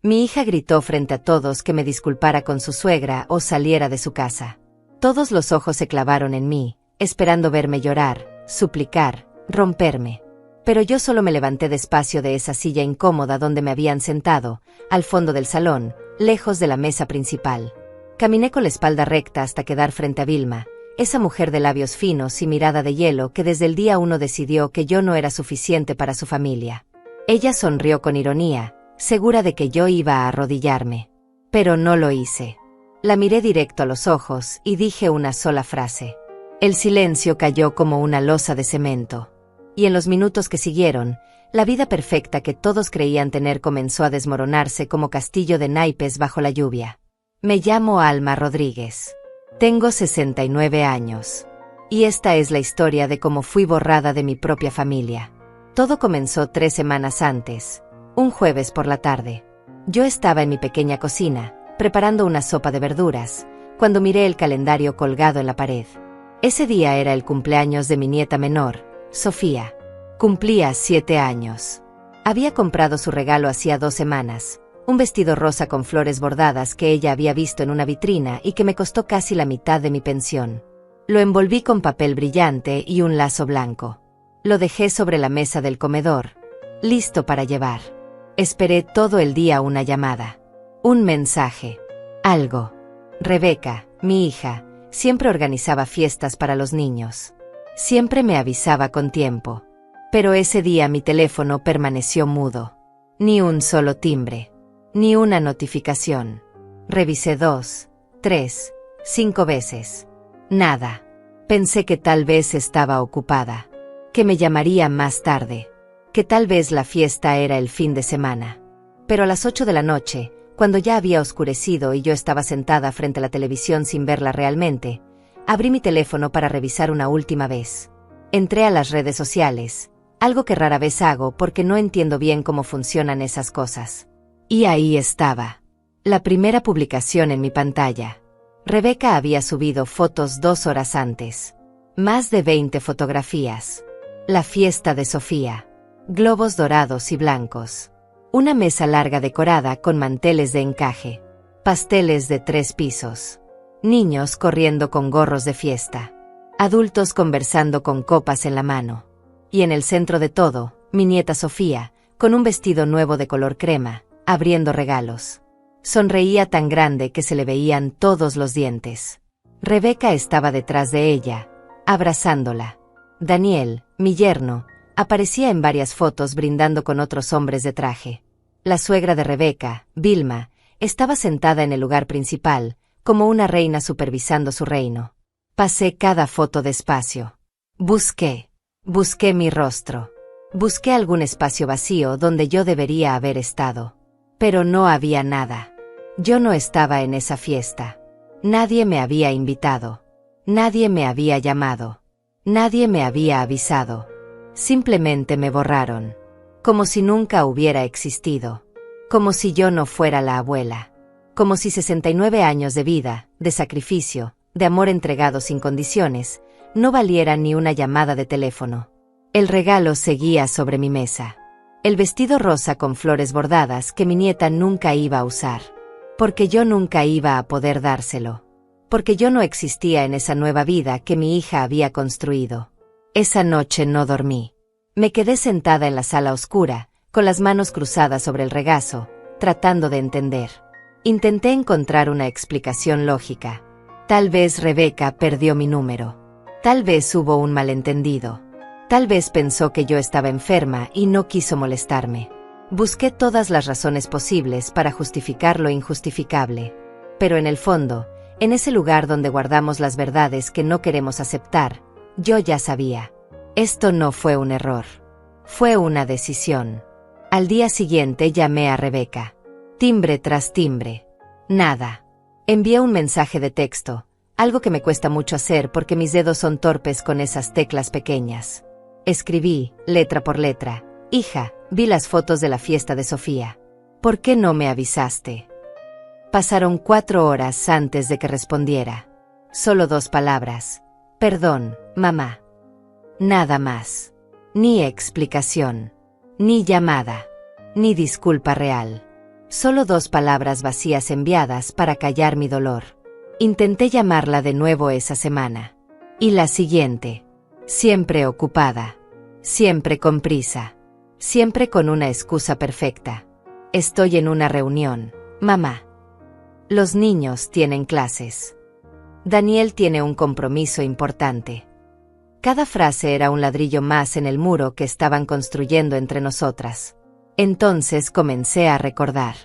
Mi hija gritó frente a todos que me disculpara con su suegra o saliera de su casa. Todos los ojos se clavaron en mí, esperando verme llorar, suplicar, romperme. Pero yo solo me levanté despacio de esa silla incómoda donde me habían sentado, al fondo del salón, lejos de la mesa principal. Caminé con la espalda recta hasta quedar frente a Vilma, esa mujer de labios finos y mirada de hielo que desde el día 1 decidió que yo no era suficiente para su familia. Ella sonrió con ironía, segura de que yo iba a arrodillarme. Pero no lo hice. La miré directo a los ojos y dije una sola frase. El silencio cayó como una losa de cemento. Y en los minutos que siguieron, la vida perfecta que todos creían tener comenzó a desmoronarse como castillo de naipes bajo la lluvia. Me llamo Alma Rodríguez. Tengo 69 años. Y esta es la historia de cómo fui borrada de mi propia familia. Todo comenzó 3 semanas antes, un jueves por la tarde. Yo estaba en mi pequeña cocina, preparando una sopa de verduras, cuando miré el calendario colgado en la pared. Ese día era el cumpleaños de mi nieta menor, Sofía. Cumplía 7 años. Había comprado su regalo hacía 2 semanas, un vestido rosa con flores bordadas que ella había visto en una vitrina y que me costó casi la mitad de mi pensión. Lo envolví con papel brillante y un lazo blanco. Lo dejé sobre la mesa del comedor, listo para llevar. Esperé todo el día una llamada. Un mensaje. Algo. Rebeca, mi hija, siempre organizaba fiestas para los niños. Siempre me avisaba con tiempo. Pero ese día mi teléfono permaneció mudo. Ni un solo timbre. Ni una notificación. Revisé 2, 3, 5 veces. Nada. Pensé que tal vez estaba ocupada. Que me llamaría más tarde. Que tal vez la fiesta era el fin de semana. Pero a las 8 de la noche, cuando ya había oscurecido y yo estaba sentada frente a la televisión sin verla realmente, abrí mi teléfono para revisar una última vez. Entré a las redes sociales, algo que rara vez hago porque no entiendo bien cómo funcionan esas cosas. Y ahí estaba. La primera publicación en mi pantalla. Rebeca había subido fotos 2 horas antes. Más de 20 fotografías. La fiesta de Sofía. Globos dorados y blancos. Una mesa larga decorada con manteles de encaje. Pasteles de 3 pisos. Niños corriendo con gorros de fiesta. Adultos conversando con copas en la mano. Y en el centro de todo, mi nieta Sofía, con un vestido nuevo de color crema, abriendo regalos. Sonreía tan grande que se le veían todos los dientes. Rebeca estaba detrás de ella, abrazándola. Daniel, mi yerno, aparecía en varias fotos brindando con otros hombres de traje. La suegra de Rebeca, Vilma, estaba sentada en el lugar principal, como una reina supervisando su reino. Pasé cada foto despacio. Busqué mi rostro. Busqué algún espacio vacío donde yo debería haber estado. Pero no había nada. Yo no estaba en esa fiesta. Nadie me había invitado. Nadie me había llamado. Nadie me había avisado. Simplemente me borraron. Como si nunca hubiera existido. Como si yo no fuera la abuela. Como si 69 años de vida, de sacrificio, de amor entregado sin condiciones, no valieran ni una llamada de teléfono. El regalo seguía sobre mi mesa. El vestido rosa con flores bordadas que mi nieta nunca iba a usar. Porque yo nunca iba a poder dárselo. Porque yo no existía en esa nueva vida que mi hija había construido. Esa noche no dormí. Me quedé sentada en la sala oscura, con las manos cruzadas sobre el regazo, tratando de entender. Intenté encontrar una explicación lógica. Tal vez Rebeca perdió mi número. Tal vez hubo un malentendido. Tal vez pensó que yo estaba enferma y no quiso molestarme. Busqué todas las razones posibles para justificar lo injustificable. Pero en el fondo, en ese lugar donde guardamos las verdades que no queremos aceptar, yo ya sabía. Esto no fue un error. Fue una decisión. Al día siguiente llamé a Rebeca. Timbre tras timbre. Nada. Envié un mensaje de texto, algo que me cuesta mucho hacer porque mis dedos son torpes con esas teclas pequeñas. Escribí, letra por letra: hija, vi las fotos de la fiesta de Sofía. ¿Por qué no me avisaste? Pasaron 4 horas antes de que respondiera. Solo 2 palabras. Perdón, mamá. Nada más. Ni explicación. Ni llamada. Ni disculpa real. Solo 2 palabras vacías enviadas para callar mi dolor. Intenté llamarla de nuevo esa semana. Y la siguiente. Siempre ocupada. Siempre con prisa. Siempre con una excusa perfecta. Estoy en una reunión, mamá. Los niños tienen clases. Daniel tiene un compromiso importante. Cada frase era un ladrillo más en el muro que estaban construyendo entre nosotras. Entonces comencé a recordar.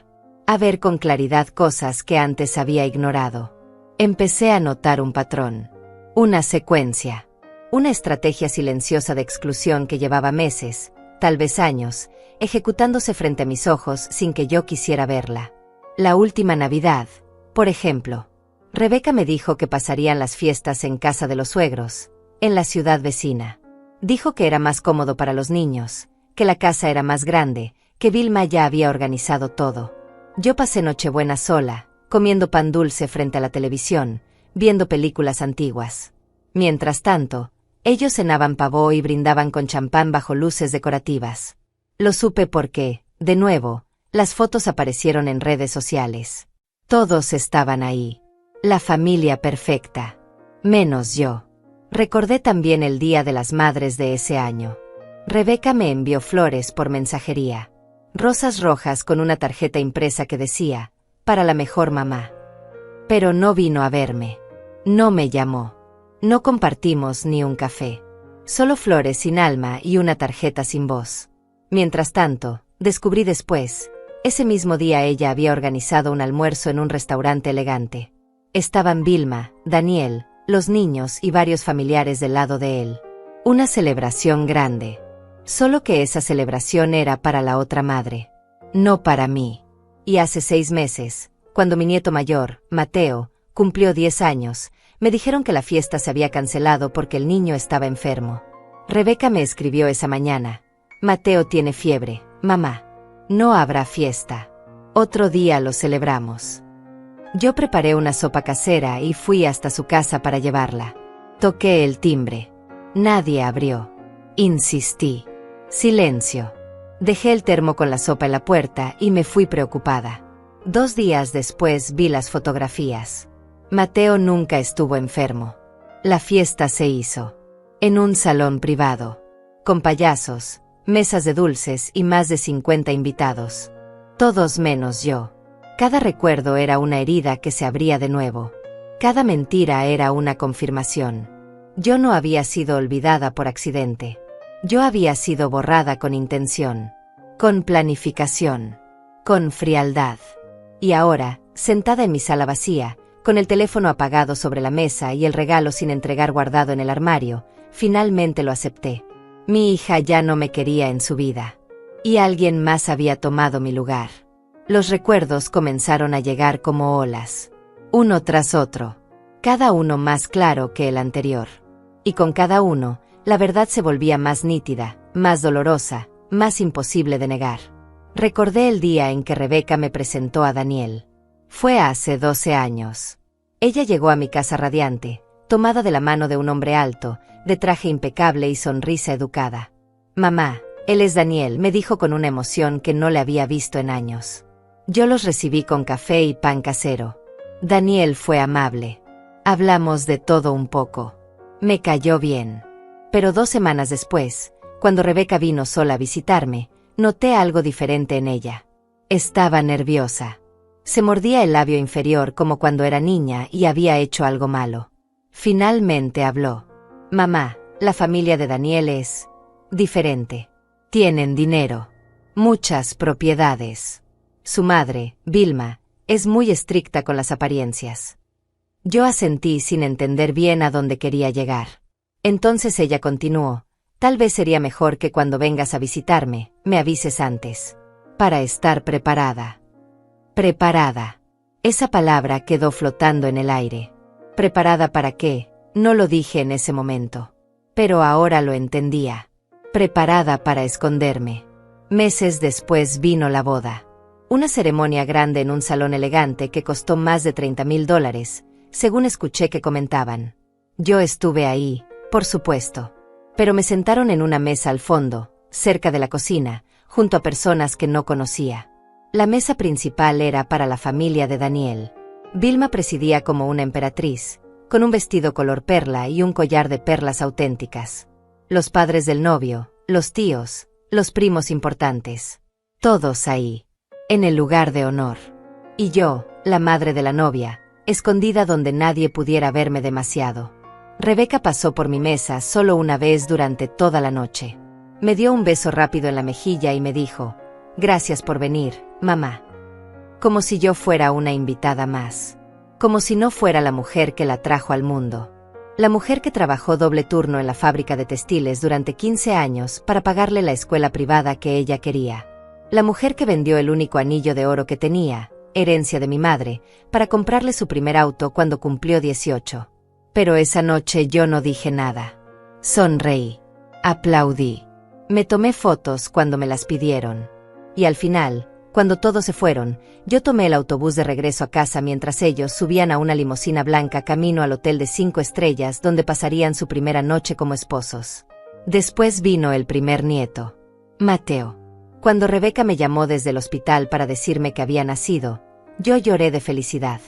A ver con claridad cosas que antes había ignorado. Empecé a notar un patrón. Una secuencia. Una estrategia silenciosa de exclusión que llevaba meses, tal vez años, ejecutándose frente a mis ojos sin que yo quisiera verla. La última Navidad, por ejemplo. Rebeca me dijo que pasarían las fiestas en casa de los suegros, en la ciudad vecina. Dijo que era más cómodo para los niños, que la casa era más grande, que Vilma ya había organizado todo. Yo pasé Nochebuena sola, comiendo pan dulce frente a la televisión, viendo películas antiguas. Mientras tanto, ellos cenaban pavó y brindaban con champán bajo luces decorativas. Lo supe porque, de nuevo, las fotos aparecieron en redes sociales. Todos estaban ahí. La familia perfecta. Menos yo. Recordé también el Día de las Madres de ese año. Rebeca me envió flores por mensajería. Rosas rojas con una tarjeta impresa que decía, para la mejor mamá. Pero no vino a verme. No me llamó. No compartimos ni un café. Solo flores sin alma y una tarjeta sin voz. Mientras tanto, descubrí después, ese mismo día ella había organizado un almuerzo en un restaurante elegante. Estaban Vilma, Daniel, los niños y varios familiares del lado de él. Una celebración grande. Solo que esa celebración era para la otra madre. No para mí. Y hace 6 meses, cuando mi nieto mayor, Mateo, cumplió 10 años, me dijeron que la fiesta se había cancelado porque el niño estaba enfermo. Rebeca me escribió esa mañana. Mateo tiene fiebre, mamá. No habrá fiesta. Otro día lo celebramos. Yo preparé una sopa casera y fui hasta su casa para llevarla. Toqué el timbre. Nadie abrió. Insistí. Silencio. Dejé el termo con la sopa en la puerta y me fui preocupada. 2 días después vi las fotografías. Mateo nunca estuvo enfermo. La fiesta se hizo. En un salón privado. Con payasos, mesas de dulces y más de 50 invitados. Todos menos yo. Cada recuerdo era una herida que se abría de nuevo. Cada mentira era una confirmación. Yo no había sido olvidada por accidente. Yo había sido borrada con intención. Con planificación. Con frialdad. Y ahora, sentada en mi sala vacía, con el teléfono apagado sobre la mesa y el regalo sin entregar guardado en el armario, finalmente lo acepté. Mi hija ya no me quería en su vida. Y alguien más había tomado mi lugar. Los recuerdos comenzaron a llegar como olas. Uno tras otro. Cada uno más claro que el anterior. Y con cada uno, la verdad se volvía más nítida, más dolorosa, más imposible de negar. Recordé el día en que Rebeca me presentó a Daniel. Fue hace 12 años. Ella llegó a mi casa radiante, tomada de la mano de un hombre alto, de traje impecable y sonrisa educada. Mamá, él es Daniel, me dijo con una emoción que no le había visto en años. Yo los recibí con café y pan casero. Daniel fue amable. Hablamos de todo un poco. Me cayó bien. Pero 2 semanas después, cuando Rebeca vino sola a visitarme, noté algo diferente en ella. Estaba nerviosa. Se mordía el labio inferior como cuando era niña y había hecho algo malo. Finalmente habló. Mamá, la familia de Daniel es diferente. Tienen dinero. Muchas propiedades. Su madre, Vilma, es muy estricta con las apariencias. Yo asentí sin entender bien a dónde quería llegar. Entonces ella continuó. Tal vez sería mejor que cuando vengas a visitarme, me avises antes. Para estar preparada. Preparada. Esa palabra quedó flotando en el aire. ¿Preparada para qué? No lo dije en ese momento. Pero ahora lo entendía. Preparada para esconderme. Meses después vino la boda. Una ceremonia grande en un salón elegante que costó más de $30,000, según escuché que comentaban. Yo estuve ahí, por supuesto. Pero me sentaron en una mesa al fondo, cerca de la cocina, junto a personas que no conocía. La mesa principal era para la familia de Daniel. Vilma presidía como una emperatriz, con un vestido color perla y un collar de perlas auténticas. Los padres del novio, los tíos, los primos importantes. Todos ahí, en el lugar de honor. Y yo, la madre de la novia, escondida donde nadie pudiera verme demasiado. Rebeca pasó por mi mesa solo una vez durante toda la noche. Me dio un beso rápido en la mejilla y me dijo: «Gracias por venir, mamá». Como si yo fuera una invitada más. Como si no fuera la mujer que la trajo al mundo. La mujer que trabajó doble turno en la fábrica de textiles durante 15 años para pagarle la escuela privada que ella quería. La mujer que vendió el único anillo de oro que tenía, herencia de mi madre, para comprarle su primer auto cuando cumplió 18. Pero esa noche yo no dije nada. Sonreí. Aplaudí. Me tomé fotos cuando me las pidieron. Y al final, cuando todos se fueron, yo tomé el autobús de regreso a casa mientras ellos subían a una limusina blanca camino al hotel de 5 estrellas donde pasarían su primera noche como esposos. Después vino el primer nieto, Mateo. Cuando Rebeca me llamó desde el hospital para decirme que había nacido, yo lloré de felicidad.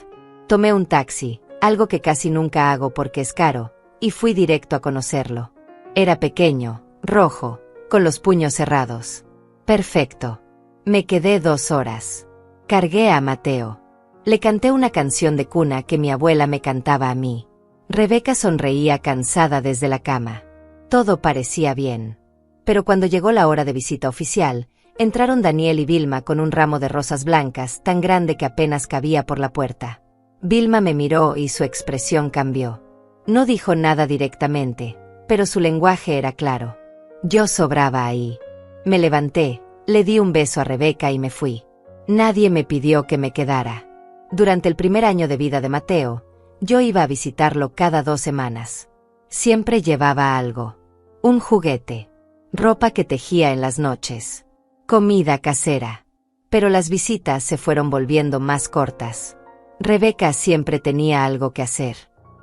Tomé un taxi, algo que casi nunca hago porque es caro, y fui directo a conocerlo. Era pequeño, rojo, con los puños cerrados. Perfecto. Me quedé 2 horas. Cargué a Mateo. Le canté una canción de cuna que mi abuela me cantaba a mí. Rebeca sonreía cansada desde la cama. Todo parecía bien. Pero cuando llegó la hora de visita oficial, entraron Daniel y Vilma con un ramo de rosas blancas tan grande que apenas cabía por la puerta. Vilma me miró y su expresión cambió. No dijo nada directamente, pero su lenguaje era claro. Yo sobraba ahí. Me levanté, le di un beso a Rebeca y me fui. Nadie me pidió que me quedara. Durante el primer año de vida de Mateo, yo iba a visitarlo cada 2 semanas. Siempre llevaba algo. Un juguete. Ropa que tejía en las noches. Comida casera. Pero las visitas se fueron volviendo más cortas. Rebeca siempre tenía algo que hacer.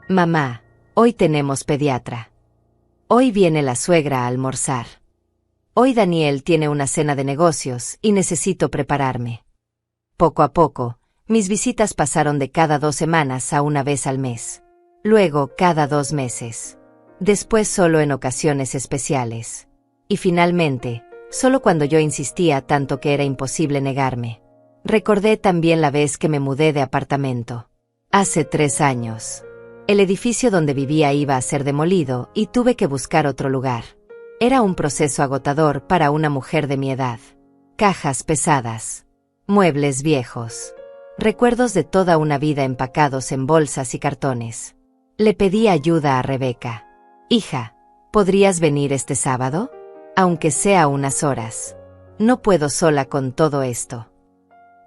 Mamá, hoy tenemos pediatra. Hoy viene la suegra a almorzar. Hoy Daniel tiene una cena de negocios y necesito prepararme. Poco a poco, mis visitas pasaron de cada 2 semanas a una vez al mes. Luego cada 2 meses. Después solo en ocasiones especiales. Y finalmente, solo cuando yo insistía tanto que era imposible negarme. Recordé también la vez que me mudé de apartamento. Hace 3 años. El edificio donde vivía iba a ser demolido y tuve que buscar otro lugar. Era un proceso agotador para una mujer de mi edad. Cajas pesadas. Muebles viejos. Recuerdos de toda una vida empacados en bolsas y cartones. Le pedí ayuda a Rebeca. Hija, ¿podrías venir este sábado? Aunque sea unas horas. No puedo sola con todo esto.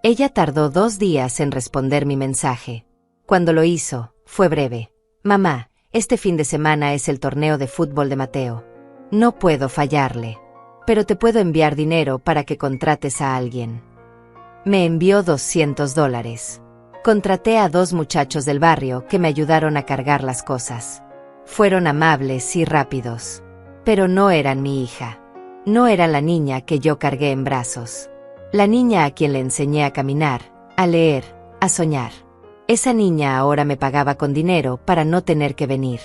Ella tardó 2 días en responder mi mensaje. Cuando lo hizo, fue breve. Mamá, este fin de semana es el torneo de fútbol de Mateo. No puedo fallarle. Pero te puedo enviar dinero para que contrates a alguien. Me envió $200. Contraté a 2 muchachos del barrio que me ayudaron a cargar las cosas. Fueron amables y rápidos. Pero no eran mi hija. No eran la niña que yo cargué en brazos. La niña a quien le enseñé a caminar, a leer, a soñar. Esa niña ahora me pagaba con dinero para no tener que venir.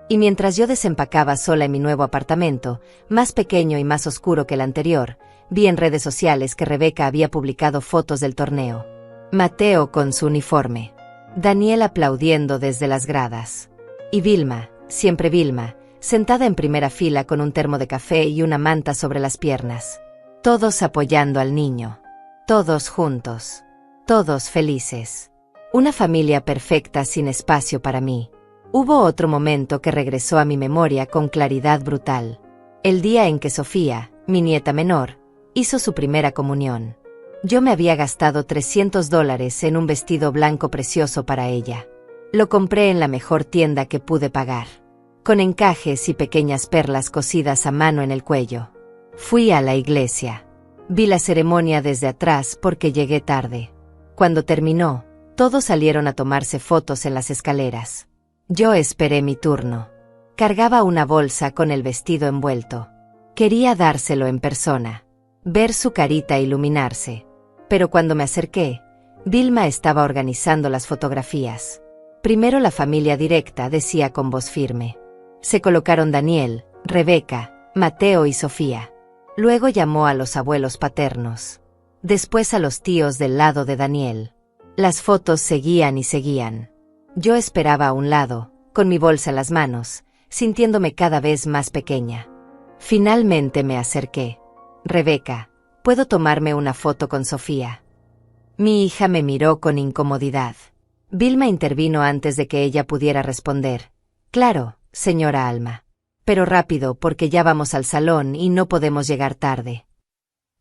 Y mientras yo desempacaba sola en mi nuevo apartamento, más pequeño y más oscuro que el anterior, vi en redes sociales que Rebeca había publicado fotos del torneo. Mateo con su uniforme. Daniel aplaudiendo desde las gradas. Y Vilma, siempre Vilma, sentada en primera fila con un termo de café y una manta sobre las piernas. Todos apoyando al niño. Todos juntos. Todos felices. Una familia perfecta sin espacio para mí. Hubo otro momento que regresó a mi memoria con claridad brutal. El día en que Sofía, mi nieta menor, hizo su primera comunión. Yo me había gastado $300 en un vestido blanco precioso para ella. Lo compré en la mejor tienda que pude pagar. Con encajes y pequeñas perlas cosidas a mano en el cuello. Fui a la iglesia. Vi la ceremonia desde atrás porque llegué tarde. Cuando terminó, todos salieron a tomarse fotos en las escaleras. Yo esperé mi turno. Cargaba una bolsa con el vestido envuelto. Quería dárselo en persona. Ver su carita iluminarse. Pero cuando me acerqué, Vilma estaba organizando las fotografías. Primero la familia directa, decía con voz firme. Se colocaron Daniel, Rebeca, Mateo y Sofía. Luego llamó a los abuelos paternos. Después a los tíos del lado de Daniel. Las fotos seguían y seguían. Yo esperaba a un lado, con mi bolsa en las manos, sintiéndome cada vez más pequeña. Finalmente me acerqué. Rebeca, ¿puedo tomarme una foto con Sofía? Mi hija me miró con incomodidad. Vilma intervino antes de que ella pudiera responder. Claro, señora Alma. Pero rápido porque ya vamos al salón y no podemos llegar tarde.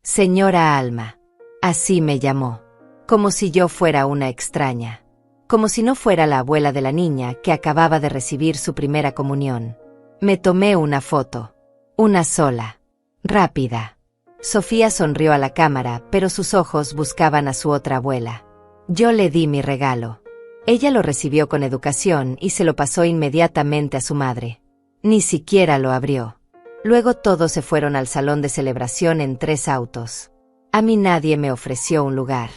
Señora Alma. Así me llamó. Como si yo fuera una extraña. Como si no fuera la abuela de la niña que acababa de recibir su primera comunión. Me tomé una foto. Una sola. Rápida. Sofía sonrió a la cámara, pero sus ojos buscaban a su otra abuela. Yo le di mi regalo. Ella lo recibió con educación y se lo pasó inmediatamente a su madre. Ni siquiera lo abrió. Luego todos se fueron al salón de celebración en 3 autos. A mí nadie me ofreció un lugar.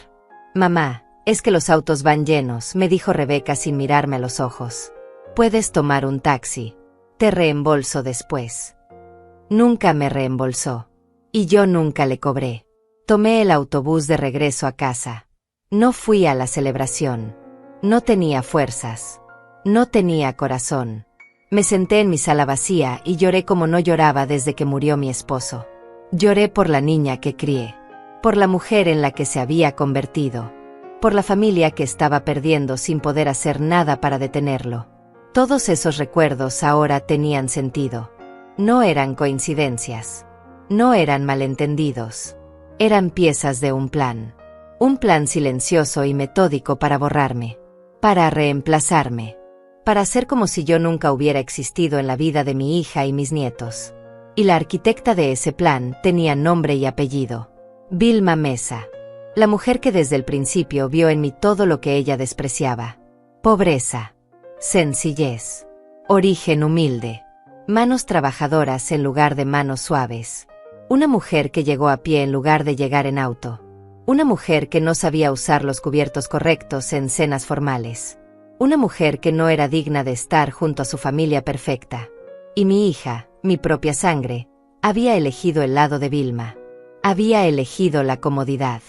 Mamá, es que los autos van llenos, me dijo Rebeca sin mirarme a los ojos. Puedes tomar un taxi. Te reembolso después. Nunca me reembolsó. Y yo nunca le cobré. Tomé el autobús de regreso a casa. No fui a la celebración. No tenía fuerzas. No tenía corazón. Me senté en mi sala vacía y lloré como no lloraba desde que murió mi esposo. Lloré por la niña que crié. Por la mujer en la que se había convertido. Por la familia que estaba perdiendo sin poder hacer nada para detenerlo. Todos esos recuerdos ahora tenían sentido. No eran coincidencias. No eran malentendidos. Eran piezas de un plan. Un plan silencioso y metódico para borrarme. Para reemplazarme. Para hacer como si yo nunca hubiera existido en la vida de mi hija y mis nietos. Y la arquitecta de ese plan tenía nombre y apellido. Vilma Mesa. La mujer que desde el principio vio en mí todo lo que ella despreciaba. Pobreza. Sencillez. Origen humilde. Manos trabajadoras en lugar de manos suaves. Una mujer que llegó a pie en lugar de llegar en auto. Una mujer que no sabía usar los cubiertos correctos en cenas formales. Una mujer que no era digna de estar junto a su familia perfecta. Y mi hija, mi propia sangre, había elegido el lado de Vilma. Había elegido la comodidad.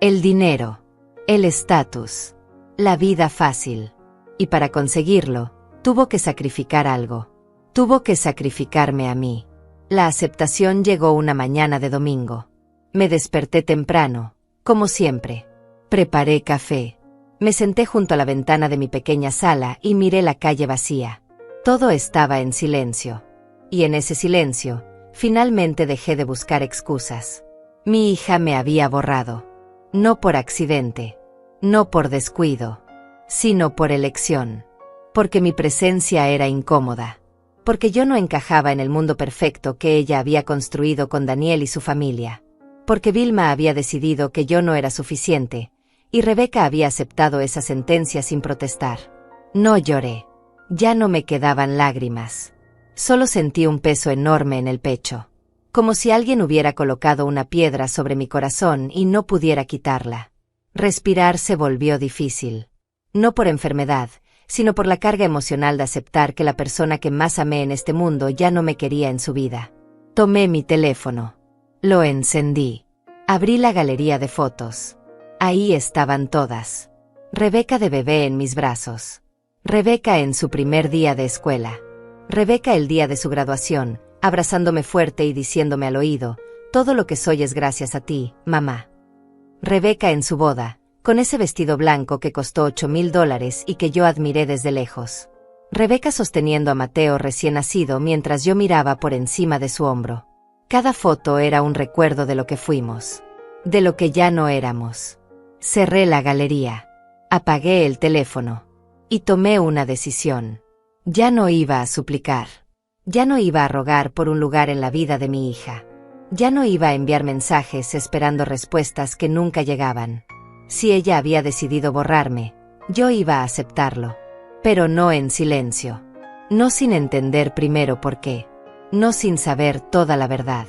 El dinero. El estatus. La vida fácil. Y para conseguirlo, tuvo que sacrificar algo. Tuvo que sacrificarme a mí. La aceptación llegó una mañana de domingo. Me desperté temprano, como siempre. Preparé café. Me senté junto a la ventana de mi pequeña sala y miré la calle vacía. Todo estaba en silencio. Y en ese silencio, finalmente dejé de buscar excusas. Mi hija me había borrado. No por accidente. No por descuido. Sino por elección. Porque mi presencia era incómoda. Porque yo no encajaba en el mundo perfecto que ella había construido con Daniel y su familia. Porque Vilma había decidido que yo no era suficiente, y Rebeca había aceptado esa sentencia sin protestar. No lloré. Ya no me quedaban lágrimas. Solo sentí un peso enorme en el pecho. Como si alguien hubiera colocado una piedra sobre mi corazón y no pudiera quitarla. Respirar se volvió difícil. No por enfermedad, sino por la carga emocional de aceptar que la persona que más amé en este mundo ya no me quería en su vida. Tomé mi teléfono. Lo encendí. Abrí la galería de fotos. Ahí estaban todas. Rebeca de bebé en mis brazos. Rebeca en su primer día de escuela. Rebeca el día de su graduación, abrazándome fuerte y diciéndome al oído, todo lo que soy es gracias a ti, mamá. Rebeca en su boda, con ese vestido blanco que costó $8,000 y que yo admiré desde lejos. Rebeca sosteniendo a Mateo recién nacido mientras yo miraba por encima de su hombro. Cada foto era un recuerdo de lo que fuimos. De lo que ya no éramos. Cerré la galería. Apagué el teléfono. Y tomé una decisión. Ya no iba a suplicar. Ya no iba a rogar por un lugar en la vida de mi hija. Ya no iba a enviar mensajes esperando respuestas que nunca llegaban. Si ella había decidido borrarme, yo iba a aceptarlo. Pero no en silencio. No sin entender primero por qué. No sin saber toda la verdad.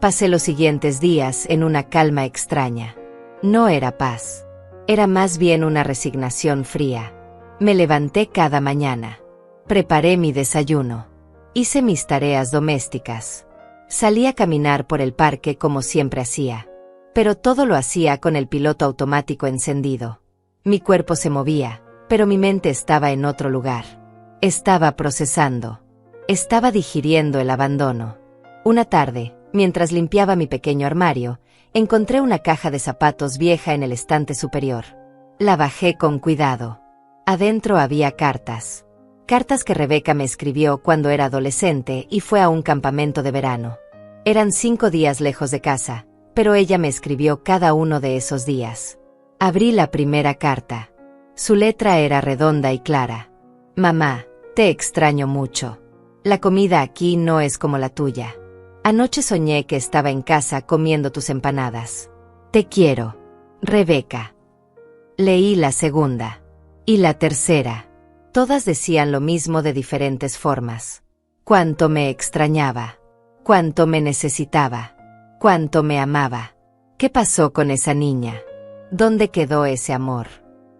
Pasé los siguientes días en una calma extraña. No era paz. Era más bien una resignación fría. Me levanté cada mañana. Preparé mi desayuno. Hice mis tareas domésticas. Salí a caminar por el parque como siempre hacía. Pero todo lo hacía con el piloto automático encendido. Mi cuerpo se movía, pero mi mente estaba en otro lugar. Estaba procesando. Estaba digiriendo el abandono. Una tarde, mientras limpiaba mi pequeño armario, encontré una caja de zapatos vieja en el estante superior. La bajé con cuidado. Adentro había cartas. Cartas que Rebeca me escribió cuando era adolescente y fue a un campamento de verano. Eran 5 días lejos de casa, pero ella me escribió cada uno de esos días. Abrí la primera carta. Su letra era redonda y clara. Mamá, te extraño mucho. La comida aquí no es como la tuya. Anoche soñé que estaba en casa comiendo tus empanadas. Te quiero. Rebeca. Leí la segunda. Y la tercera. Todas decían lo mismo de diferentes formas. Cuánto me extrañaba. Cuánto me necesitaba. Cuánto me amaba. ¿Qué pasó con esa niña? ¿Dónde quedó ese amor?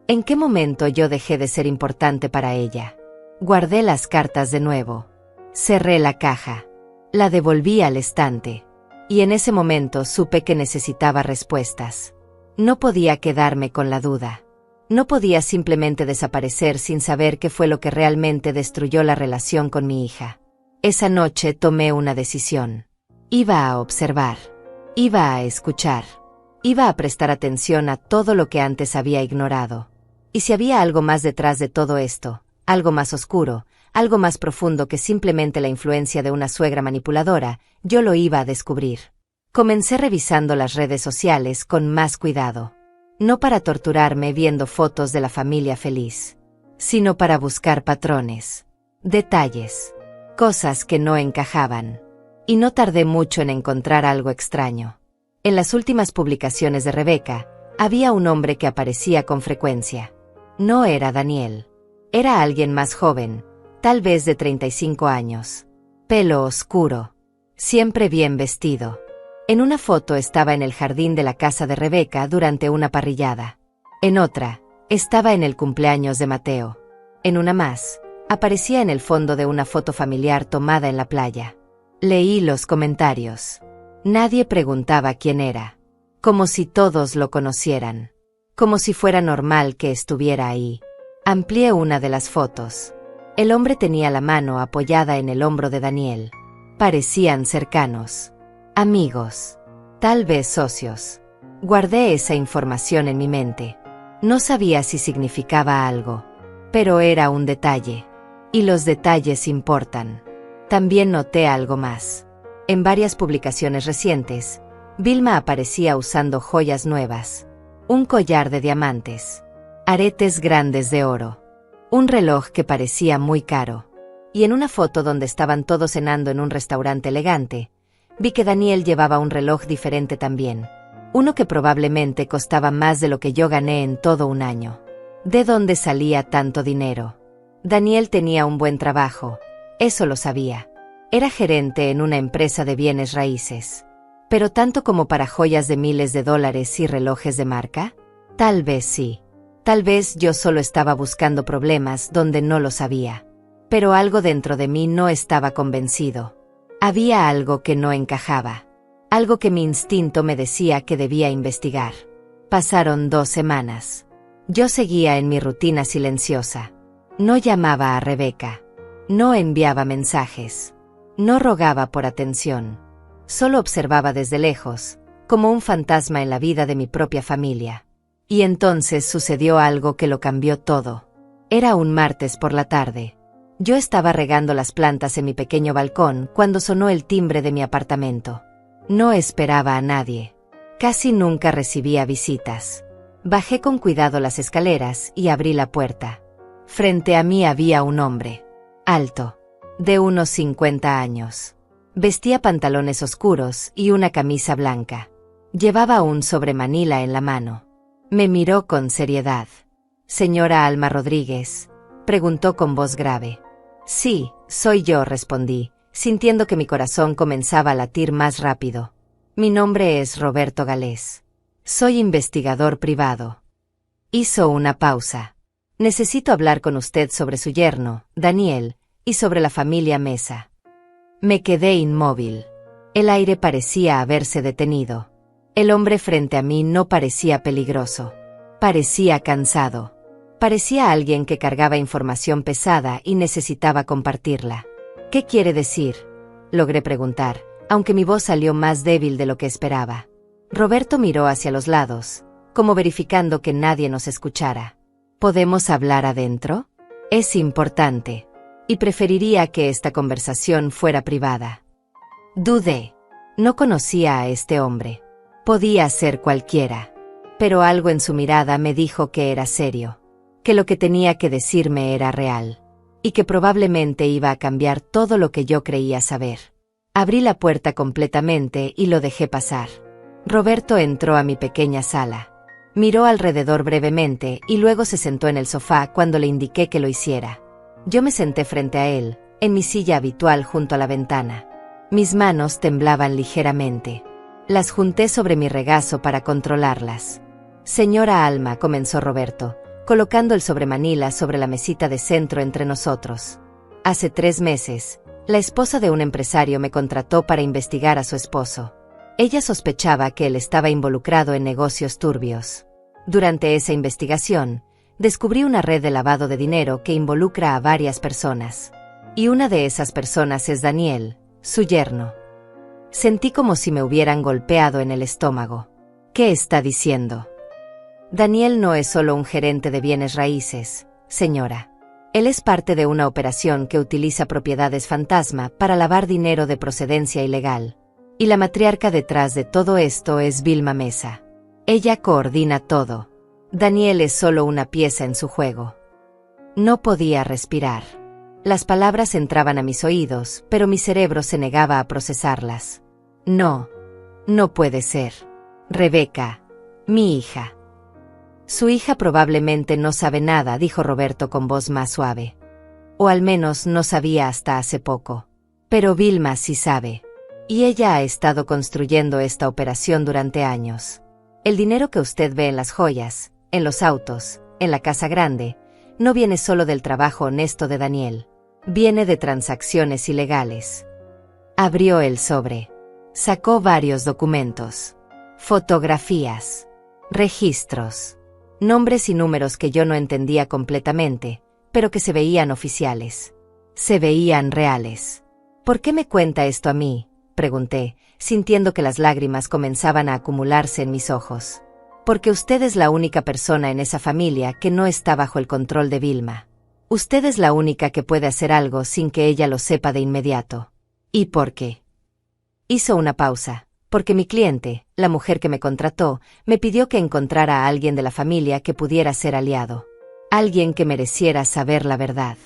¿En qué momento yo dejé de ser importante para ella? Guardé las cartas de nuevo. Cerré la caja. La devolví al estante. Y en ese momento supe que necesitaba respuestas. No podía quedarme con la duda. No podía simplemente desaparecer sin saber qué fue lo que realmente destruyó la relación con mi hija. Esa noche tomé una decisión. Iba a observar. Iba a escuchar. Iba a prestar atención a todo lo que antes había ignorado. Y si había algo más detrás de todo esto, algo más oscuro, algo más profundo que simplemente la influencia de una suegra manipuladora, yo lo iba a descubrir. Comencé revisando las redes sociales con más cuidado. No para torturarme viendo fotos de la familia feliz, sino para buscar patrones, detalles, cosas que no encajaban. Y no tardé mucho en encontrar algo extraño. En las últimas publicaciones de Rebeca, había un hombre que aparecía con frecuencia. No era Daniel. Era alguien más joven, tal vez de 35 años. Pelo oscuro. Siempre bien vestido. En una foto estaba en el jardín de la casa de Rebeca durante una parrillada. En otra, estaba en el cumpleaños de Mateo. En una más, aparecía en el fondo de una foto familiar tomada en la playa. Leí los comentarios. Nadie preguntaba quién era. Como si todos lo conocieran. Como si fuera normal que estuviera ahí. Amplié una de las fotos. El hombre tenía la mano apoyada en el hombro de Daniel. Parecían cercanos. Amigos. Tal vez socios. Guardé esa información en mi mente. No sabía si significaba algo. Pero era un detalle. Y los detalles importan. También noté algo más. En varias publicaciones recientes, Vilma aparecía usando joyas nuevas. Un collar de diamantes. Aretes grandes de oro. Un reloj que parecía muy caro. Y en una foto donde estaban todos cenando en un restaurante elegante, vi que Daniel llevaba un reloj diferente también. Uno que probablemente costaba más de lo que yo gané en todo un año. ¿De dónde salía tanto dinero? Daniel tenía un buen trabajo. Eso lo sabía. Era gerente en una empresa de bienes raíces. ¿Pero tanto como para joyas de miles de dólares y relojes de marca? Tal vez sí. Tal vez yo solo estaba buscando problemas donde no lo sabía. Pero algo dentro de mí no estaba convencido. Había algo que no encajaba. Algo que mi instinto me decía que debía investigar. Pasaron 2 semanas. Yo seguía en mi rutina silenciosa. No llamaba a Rebeca. No enviaba mensajes. No rogaba por atención. Solo observaba desde lejos, como un fantasma en la vida de mi propia familia. Y entonces sucedió algo que lo cambió todo. Era un martes por la tarde. Yo estaba regando las plantas en mi pequeño balcón cuando sonó el timbre de mi apartamento. No esperaba a nadie. Casi nunca recibía visitas. Bajé con cuidado las escaleras y abrí la puerta. Frente a mí había un hombre. Alto. De unos 50 años. Vestía pantalones oscuros y una camisa blanca. Llevaba un sobremanila en la mano. Me miró con seriedad. «¿Señora Alma Rodríguez?», preguntó con voz grave. «Sí, soy yo», respondí, sintiendo que mi corazón comenzaba a latir más rápido. «Mi nombre es Roberto Galés». Soy investigador privado. Hizo una pausa. Necesito hablar con usted sobre su yerno, Daniel, y sobre la familia Mesa. Me quedé inmóvil. El aire parecía haberse detenido. El hombre frente a mí no parecía peligroso. Parecía cansado. Parecía alguien que cargaba información pesada y necesitaba compartirla. ¿Qué quiere decir?, logré preguntar, aunque mi voz salió más débil de lo que esperaba. Roberto miró hacia los lados, como verificando que nadie nos escuchara. ¿Podemos hablar adentro? Es importante. Y preferiría que esta conversación fuera privada. Dudé. No conocía a este hombre. Podía ser cualquiera. Pero algo en su mirada me dijo que era serio. Que lo que tenía que decirme era real. Y que probablemente iba a cambiar todo lo que yo creía saber. Abrí la puerta completamente y lo dejé pasar. Roberto entró a mi pequeña sala. Miró alrededor brevemente y luego se sentó en el sofá cuando le indiqué que lo hiciera. Yo me senté frente a él, en mi silla habitual junto a la ventana. Mis manos temblaban ligeramente. Las junté sobre mi regazo para controlarlas. Señora Alma, comenzó Roberto, colocando el sobremanila sobre la mesita de centro entre nosotros. Hace 3 meses, la esposa de un empresario me contrató para investigar a su esposo. Ella sospechaba que él estaba involucrado en negocios turbios. Durante esa investigación, descubrí una red de lavado de dinero que involucra a varias personas. Y una de esas personas es Daniel, su yerno. Sentí como si me hubieran golpeado en el estómago. ¿Qué está diciendo? Daniel no es solo un gerente de bienes raíces, señora. Él es parte de una operación que utiliza propiedades fantasma para lavar dinero de procedencia ilegal. Y la matriarca detrás de todo esto es Vilma Mesa. Ella coordina todo. Daniel es solo una pieza en su juego. No podía respirar. Las palabras entraban a mis oídos, pero mi cerebro se negaba a procesarlas. No, no puede ser. Rebeca, mi hija. Su hija probablemente no sabe nada, dijo Roberto con voz más suave. O al menos no sabía hasta hace poco. Pero Vilma sí sabe. Y ella ha estado construyendo esta operación durante años. El dinero que usted ve en las joyas, en los autos, en la casa grande, no viene solo del trabajo honesto de Daniel. Viene de transacciones ilegales. Abrió el sobre. Sacó varios documentos. Fotografías. Registros. Nombres y números que yo no entendía completamente, pero que se veían oficiales. Se veían reales. ¿Por qué me cuenta esto a mí?, pregunté, sintiendo que las lágrimas comenzaban a acumularse en mis ojos. Porque usted es la única persona en esa familia que no está bajo el control de Vilma. Usted es la única que puede hacer algo sin que ella lo sepa de inmediato. ¿Y por qué? Hizo una pausa. Porque mi cliente, la mujer que me contrató, me pidió que encontrara a alguien de la familia que pudiera ser aliado. Alguien que mereciera saber la verdad.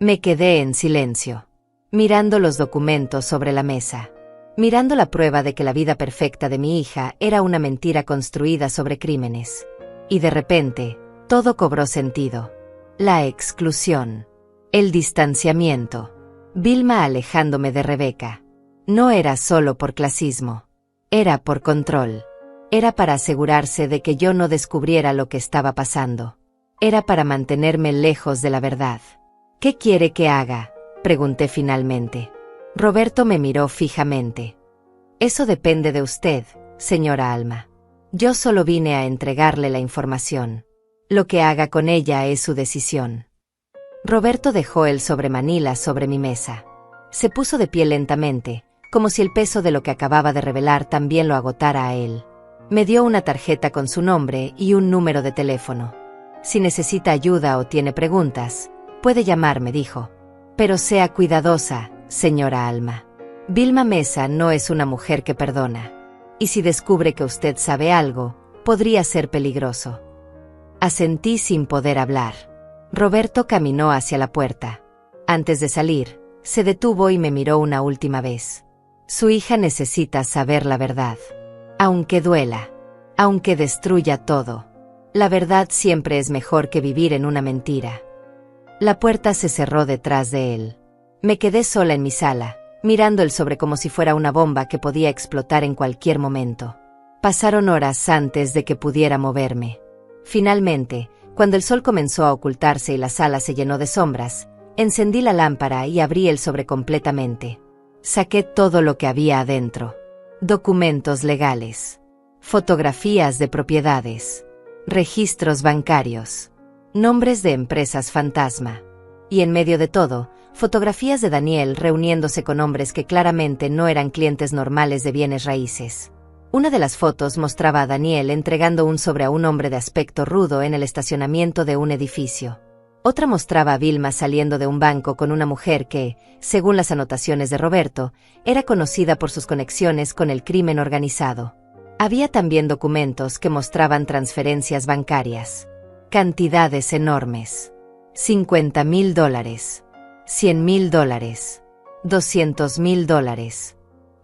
Me quedé en silencio, mirando los documentos sobre la mesa, mirando la prueba de que la vida perfecta de mi hija era una mentira construida sobre crímenes. Y de repente, todo cobró sentido. La exclusión. El distanciamiento. Vilma alejándome de Rebeca. No era solo por clasismo. Era por control. Era para asegurarse de que yo no descubriera lo que estaba pasando. Era para mantenerme lejos de la verdad. ¿Qué quiere que haga?, pregunté finalmente. Roberto me miró fijamente. Eso depende de usted, señora Alma. Yo solo vine a entregarle la información. Lo que haga con ella es su decisión. Roberto dejó el sobremanila sobre mi mesa. Se puso de pie lentamente, como si el peso de lo que acababa de revelar también lo agotara a él. Me dio una tarjeta con su nombre y un número de teléfono. Si necesita ayuda o tiene preguntas, puede llamarme, dijo. Pero sea cuidadosa, señora Alma. Vilma Mesa no es una mujer que perdona. Y si descubre que usted sabe algo, podría ser peligroso. Asentí sin poder hablar. Roberto caminó hacia la puerta. Antes de salir, se detuvo y me miró una última vez. Su hija necesita saber la verdad. Aunque duela, aunque destruya todo, la verdad siempre es mejor que vivir en una mentira. La puerta se cerró detrás de él. Me quedé sola en mi sala, mirando el sobre como si fuera una bomba que podía explotar en cualquier momento. Pasaron horas antes de que pudiera moverme. Finalmente, cuando el sol comenzó a ocultarse y la sala se llenó de sombras, encendí la lámpara y abrí el sobre completamente. Saqué todo lo que había adentro. Documentos legales, fotografías de propiedades, registros bancarios, nombres de empresas fantasma. Y en medio de todo, fotografías de Daniel reuniéndose con hombres que claramente no eran clientes normales de bienes raíces. Una de las fotos mostraba a Daniel entregando un sobre a un hombre de aspecto rudo en el estacionamiento de un edificio. Otra mostraba a Vilma saliendo de un banco con una mujer que, según las anotaciones de Roberto, era conocida por sus conexiones con el crimen organizado. Había también documentos que mostraban transferencias bancarias. Cantidades enormes. $50,000, $100,000, $200,000,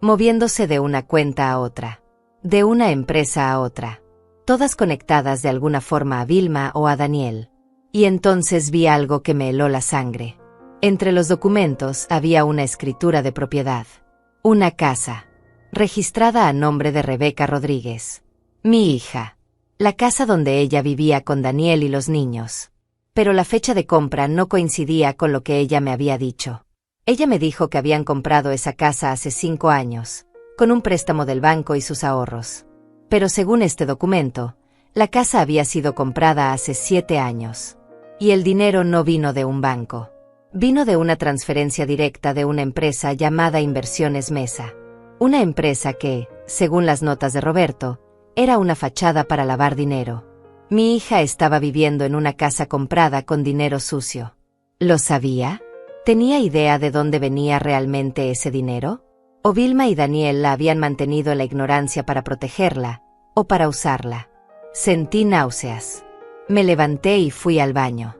moviéndose de una cuenta a otra, de una empresa a otra, todas conectadas de alguna forma a Vilma o a Daniel. Y entonces vi algo que me heló la sangre. Entre los documentos había una escritura de propiedad. Una casa, registrada a nombre de Rebeca Rodríguez, mi hija. La casa donde ella vivía con Daniel y los niños. Pero la fecha de compra no coincidía con lo que ella me había dicho. Ella me dijo que habían comprado esa casa hace 5 años, con un préstamo del banco y sus ahorros. Pero según este documento, la casa había sido comprada hace 7 años. Y el dinero no vino de un banco. Vino de una transferencia directa de una empresa llamada Inversiones Mesa. Una empresa que, según las notas de Roberto, era una fachada para lavar dinero. Mi hija estaba viviendo en una casa comprada con dinero sucio. ¿Lo sabía? ¿Tenía idea de dónde venía realmente ese dinero? ¿O Vilma y Daniel la habían mantenido en la ignorancia para protegerla, o para usarla? Sentí náuseas. Me levanté y fui al baño.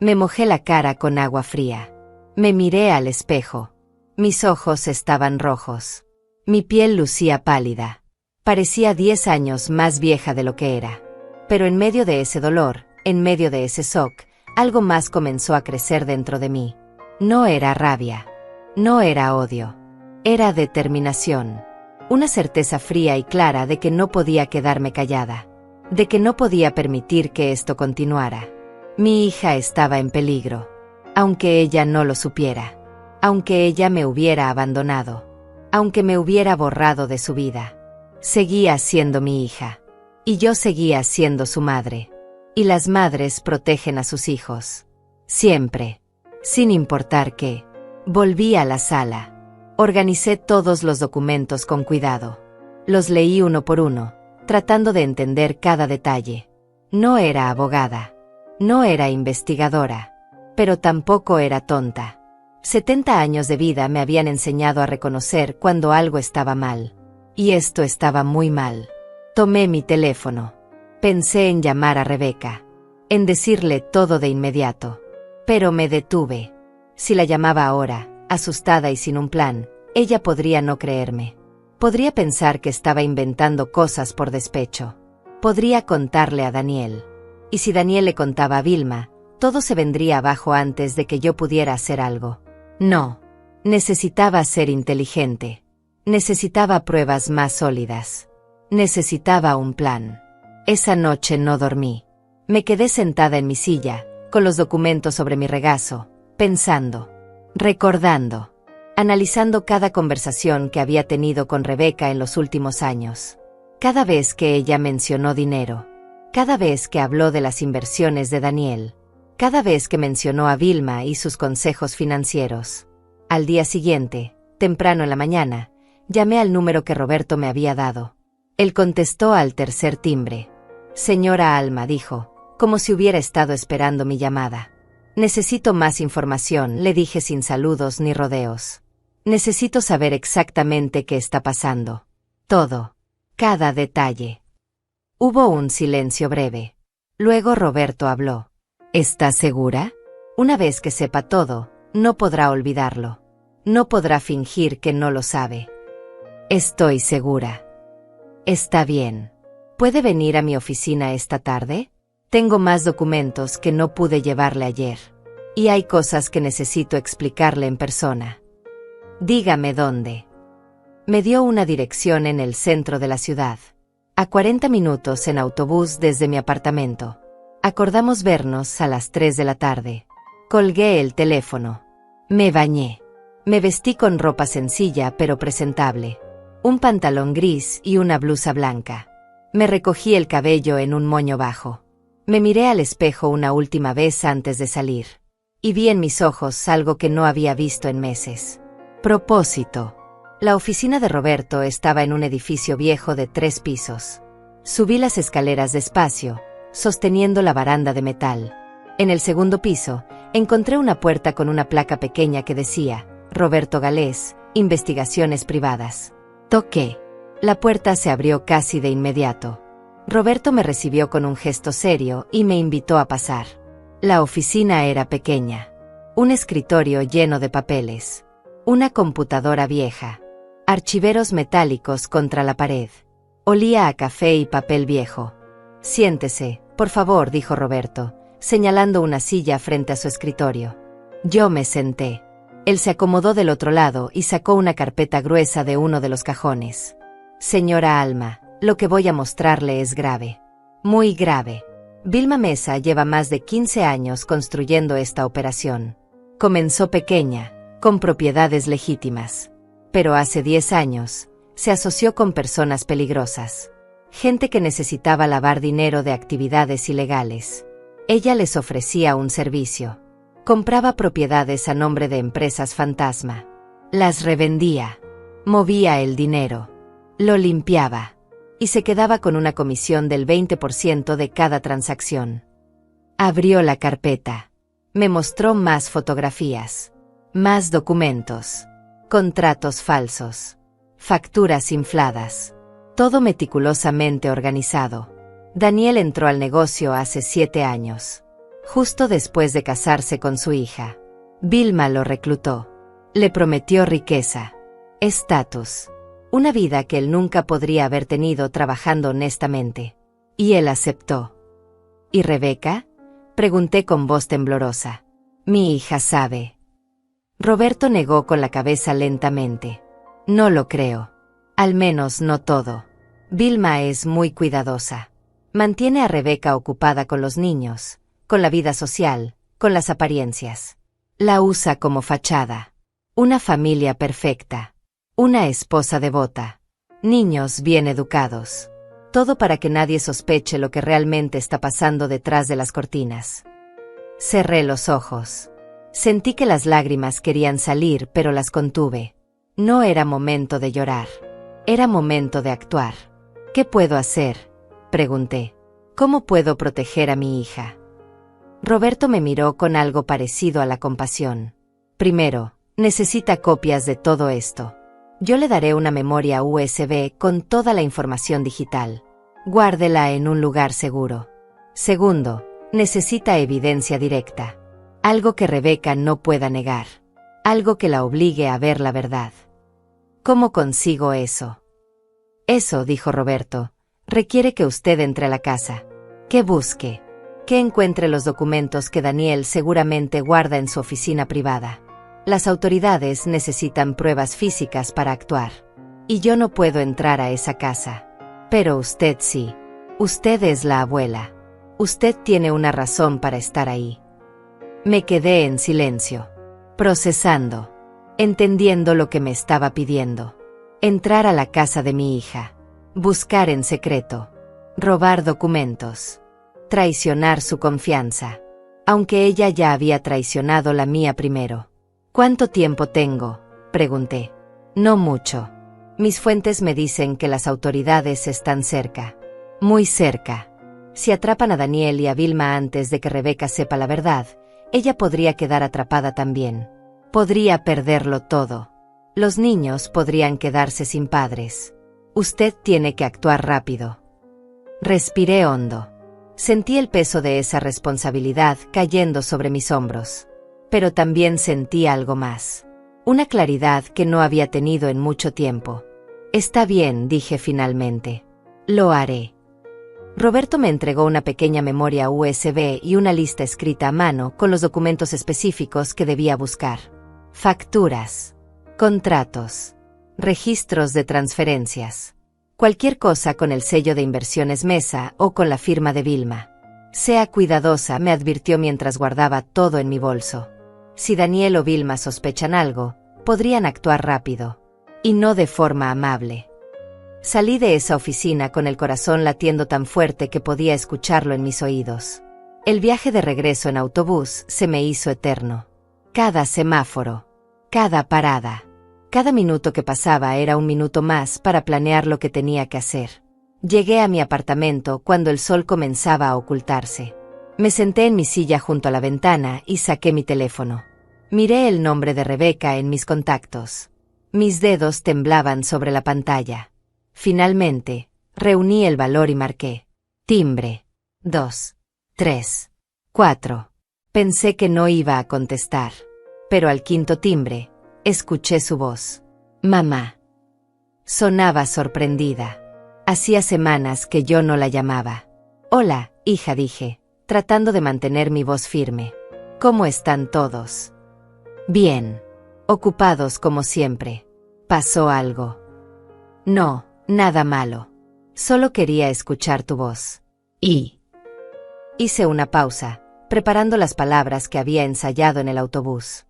Me mojé la cara con agua fría. Me miré al espejo. Mis ojos estaban rojos. Mi piel lucía pálida. Parecía 10 años más vieja de lo que era. Pero en medio de ese dolor, en medio de ese shock, algo más comenzó a crecer dentro de mí. No era rabia. No era odio. Era determinación. Una certeza fría y clara de que no podía quedarme callada. De que no podía permitir que esto continuara. Mi hija estaba en peligro. Aunque ella no lo supiera. Aunque ella me hubiera abandonado. Aunque me hubiera borrado de su vida. Seguía siendo mi hija. Y yo seguía siendo su madre. Y las madres protegen a sus hijos. Siempre. Sin importar qué. Volví a la sala. Organicé todos los documentos con cuidado. Los leí uno por uno, tratando de entender cada detalle. No era abogada. No era investigadora. Pero tampoco era tonta. 70 años de vida me habían enseñado a reconocer cuando algo estaba mal. Y esto estaba muy mal. Tomé mi teléfono. Pensé en llamar a Rebeca. En decirle todo de inmediato. Pero me detuve. Si la llamaba ahora, asustada y sin un plan, ella podría no creerme. Podría pensar que estaba inventando cosas por despecho. Podría contarle a Daniel. Y si Daniel le contaba a Vilma, todo se vendría abajo antes de que yo pudiera hacer algo. No. Necesitaba ser inteligente. Necesitaba pruebas más sólidas. Necesitaba un plan. Esa noche no dormí. Me quedé sentada en mi silla, con los documentos sobre mi regazo, pensando, recordando, analizando cada conversación que había tenido con Rebeca en los últimos años. Cada vez que ella mencionó dinero. Cada vez que habló de las inversiones de Daniel. Cada vez que mencionó a Vilma y sus consejos financieros. Al día siguiente, temprano en la mañana, llamé al número que Roberto me había dado. Él contestó al tercer timbre. Señora Alma, dijo, como si hubiera estado esperando mi llamada. Necesito más información, le dije sin saludos ni rodeos. Necesito saber exactamente qué está pasando. Todo. Cada detalle. Hubo un silencio breve. Luego Roberto habló. ¿Estás segura? Una vez que sepa todo, no podrá olvidarlo. No podrá fingir que no lo sabe. Estoy segura. Está bien. ¿Puede venir a mi oficina esta tarde? Tengo más documentos que no pude llevarle ayer. Y hay cosas que necesito explicarle en persona. Dígame dónde. Me dio una dirección en el centro de la ciudad. A 40 minutos en autobús desde mi apartamento. Acordamos vernos a las 3 de la tarde. Colgué el teléfono. Me bañé. Me vestí con ropa sencilla pero presentable. Un pantalón gris y una blusa blanca. Me recogí el cabello en un moño bajo. Me miré al espejo una última vez antes de salir. Y vi en mis ojos algo que no había visto en meses. Propósito. La oficina de Roberto estaba en un edificio viejo de 3 pisos. Subí las escaleras despacio, sosteniendo la baranda de metal. En el segundo piso, encontré una puerta con una placa pequeña que decía, Roberto Galés, Investigaciones Privadas. Toqué. La puerta se abrió casi de inmediato. Roberto me recibió con un gesto serio y me invitó a pasar. La oficina era pequeña. Un escritorio lleno de papeles. Una computadora vieja. Archiveros metálicos contra la pared. Olía a café y papel viejo. Siéntese, por favor, dijo Roberto, señalando una silla frente a su escritorio. Yo me senté. Él se acomodó del otro lado y sacó una carpeta gruesa de uno de los cajones. Señora Alma, lo que voy a mostrarle es grave. Muy grave. Vilma Mesa lleva más de 15 años construyendo esta operación. Comenzó pequeña, con propiedades legítimas. Pero hace 10 años, se asoció con personas peligrosas. Gente que necesitaba lavar dinero de actividades ilegales. Ella les ofrecía un servicio. Compraba propiedades a nombre de empresas fantasma. Las revendía. Movía el dinero. Lo limpiaba. Y se quedaba con una comisión del 20% de cada transacción. Abrió la carpeta. Me mostró más fotografías. Más documentos. Contratos falsos. Facturas infladas. Todo meticulosamente organizado. Daniel entró al negocio hace 7 años. Justo después de casarse con su hija. Vilma lo reclutó. Le prometió riqueza. Estatus. Una vida que él nunca podría haber tenido trabajando honestamente. Y él aceptó. ¿Y Rebeca? Pregunté con voz temblorosa. Mi hija sabe. Roberto negó con la cabeza lentamente. No lo creo. Al menos no todo. Vilma es muy cuidadosa. Mantiene a Rebeca ocupada con los niños, con la vida social, con las apariencias. La usa como fachada. Una familia perfecta. Una esposa devota. Niños bien educados. Todo para que nadie sospeche lo que realmente está pasando detrás de las cortinas. Cerré los ojos. Sentí que las lágrimas querían salir, pero las contuve. No era momento de llorar. Era momento de actuar. ¿Qué puedo hacer?, pregunté. ¿Cómo puedo proteger a mi hija? Roberto me miró con algo parecido a la compasión. Primero, necesita copias de todo esto. Yo le daré una memoria USB con toda la información digital. Guárdela en un lugar seguro. Segundo, necesita evidencia directa. Algo que Rebeca no pueda negar. Algo que la obligue a ver la verdad. ¿Cómo consigo eso? Eso, dijo Roberto, requiere que usted entre a la casa. Que busque. Que encuentre los documentos que Daniel seguramente guarda en su oficina privada. Las autoridades necesitan pruebas físicas para actuar. Y yo no puedo entrar a esa casa. Pero usted sí. Usted es la abuela. Usted tiene una razón para estar ahí. Me quedé en silencio. Procesando. Entendiendo lo que me estaba pidiendo. Entrar a la casa de mi hija. Buscar en secreto. Robar documentos. Traicionar su confianza. Aunque ella ya había traicionado la mía primero. ¿Cuánto tiempo tengo?, pregunté. No mucho. Mis fuentes me dicen que las autoridades están cerca. Muy cerca. Si atrapan a Daniel y a Vilma antes de que Rebeca sepa la verdad, ella podría quedar atrapada también. Podría perderlo todo. Los niños podrían quedarse sin padres. Usted tiene que actuar rápido. Respiré hondo. Sentí el peso de esa responsabilidad cayendo sobre mis hombros. Pero también sentí algo más. Una claridad que no había tenido en mucho tiempo. Está bien, dije finalmente. Lo haré. Roberto me entregó una pequeña memoria USB y una lista escrita a mano con los documentos específicos que debía buscar. Facturas. Contratos. Registros de transferencias. Cualquier cosa con el sello de Inversiones Mesa o con la firma de Vilma. Sea cuidadosa, me advirtió mientras guardaba todo en mi bolso. Si Daniel o Vilma sospechan algo, podrían actuar rápido. Y no de forma amable. Salí de esa oficina con el corazón latiendo tan fuerte que podía escucharlo en mis oídos. El viaje de regreso en autobús se me hizo eterno. Cada semáforo, cada parada, cada minuto que pasaba era un minuto más para planear lo que tenía que hacer. Llegué a mi apartamento cuando el sol comenzaba a ocultarse. Me senté en mi silla junto a la ventana y saqué mi teléfono. Miré el nombre de Rebeca en mis contactos. Mis dedos temblaban sobre la pantalla. Finalmente, reuní el valor y marqué. Timbre. 2, 3, 4. Pensé que no iba a contestar. Pero al quinto timbre, escuché su voz. Mamá. Sonaba sorprendida. Hacía semanas que yo no la llamaba. Hola, hija, dije, tratando de mantener mi voz firme. ¿Cómo están todos? Bien. Ocupados como siempre. ¿Pasó algo? No, nada malo. Solo quería escuchar tu voz. Hice una pausa, preparando las palabras que había ensayado en el autobús.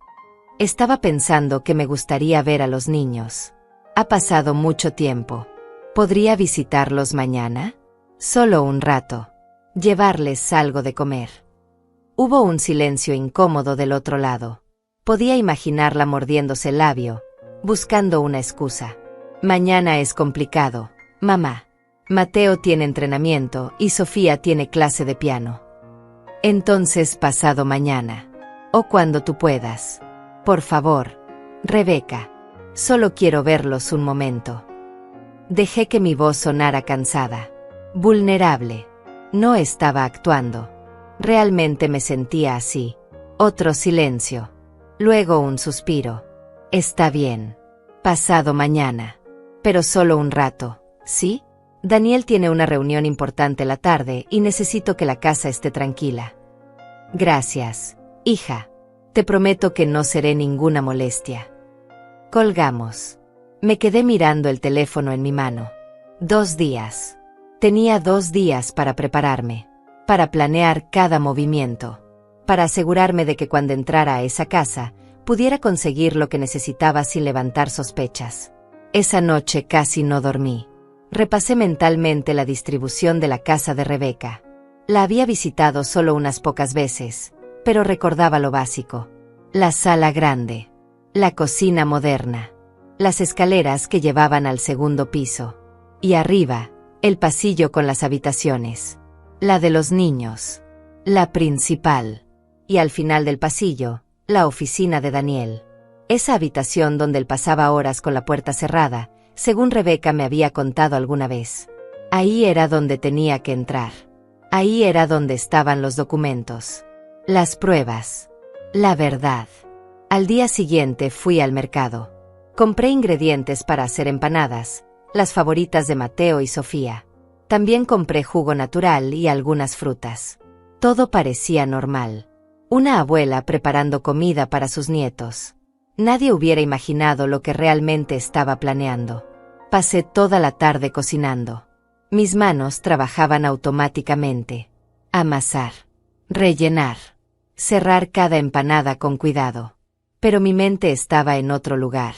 Estaba pensando que me gustaría ver a los niños. Ha pasado mucho tiempo. ¿Podría visitarlos mañana? Solo un rato. Llevarles algo de comer. Hubo un silencio incómodo del otro lado. Podía imaginarla mordiéndose el labio, buscando una excusa. Mañana es complicado, mamá. Mateo tiene entrenamiento y Sofía tiene clase de piano. Entonces pasado mañana. O cuando tú puedas. Por favor, Rebeca. Solo quiero verlos un momento. Dejé que mi voz sonara cansada. Vulnerable. No estaba actuando. Realmente me sentía así. Otro silencio. Luego un suspiro. Está bien. Pasado mañana. Pero solo un rato, ¿sí? Daniel tiene una reunión importante la tarde y necesito que la casa esté tranquila. Gracias, hija. Te prometo que no seré ninguna molestia. Colgamos. Me quedé mirando el teléfono en mi mano. 2 días. Tenía 2 días para prepararme, para planear cada movimiento, para asegurarme de que cuando entrara a esa casa, pudiera conseguir lo que necesitaba sin levantar sospechas. Esa noche casi no dormí. Repasé mentalmente la distribución de la casa de Rebeca. La había visitado solo unas pocas veces, pero recordaba lo básico. La sala grande, la cocina moderna, las escaleras que llevaban al segundo piso, y arriba, el pasillo con las habitaciones, la de los niños, la principal, y al final del pasillo, la oficina de Daniel. Esa habitación donde él pasaba horas con la puerta cerrada, según Rebeca me había contado alguna vez. Ahí era donde tenía que entrar. Ahí era donde estaban los documentos, las pruebas, la verdad. Al día siguiente fui al mercado. Compré ingredientes para hacer empanadas, las favoritas de Mateo y Sofía. También compré jugo natural y algunas frutas. Todo parecía normal. Una abuela preparando comida para sus nietos. Nadie hubiera imaginado lo que realmente estaba planeando. Pasé toda la tarde cocinando. Mis manos trabajaban automáticamente. Amasar, rellenar, cerrar cada empanada con cuidado. Pero mi mente estaba en otro lugar,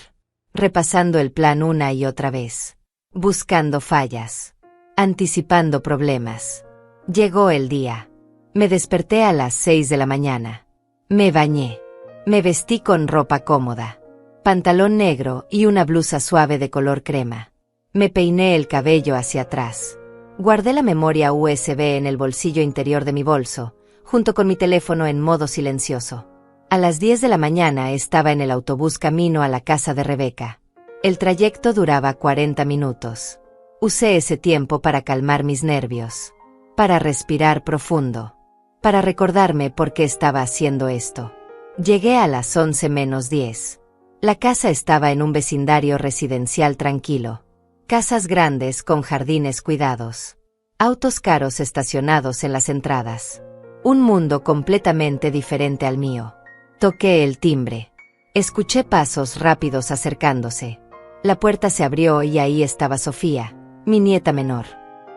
repasando el plan una y otra vez, buscando fallas, anticipando problemas. Llegó el día. Me desperté a las 6 de la mañana. Me bañé. Me vestí con ropa cómoda, pantalón negro y una blusa suave de color crema. Me peiné el cabello hacia atrás. Guardé la memoria USB en el bolsillo interior de mi bolso, junto con mi teléfono en modo silencioso. A las 10 de la mañana estaba en el autobús camino a la casa de Rebeca. El trayecto duraba 40 minutos. Usé ese tiempo para calmar mis nervios, para respirar profundo, para recordarme por qué estaba haciendo esto. Llegué a las 11 menos 10. La casa estaba en un vecindario residencial tranquilo. Casas grandes con jardines cuidados. Autos caros estacionados en las entradas. Un mundo completamente diferente al mío. Toqué el timbre. Escuché pasos rápidos acercándose. La puerta se abrió y ahí estaba Sofía, mi nieta menor.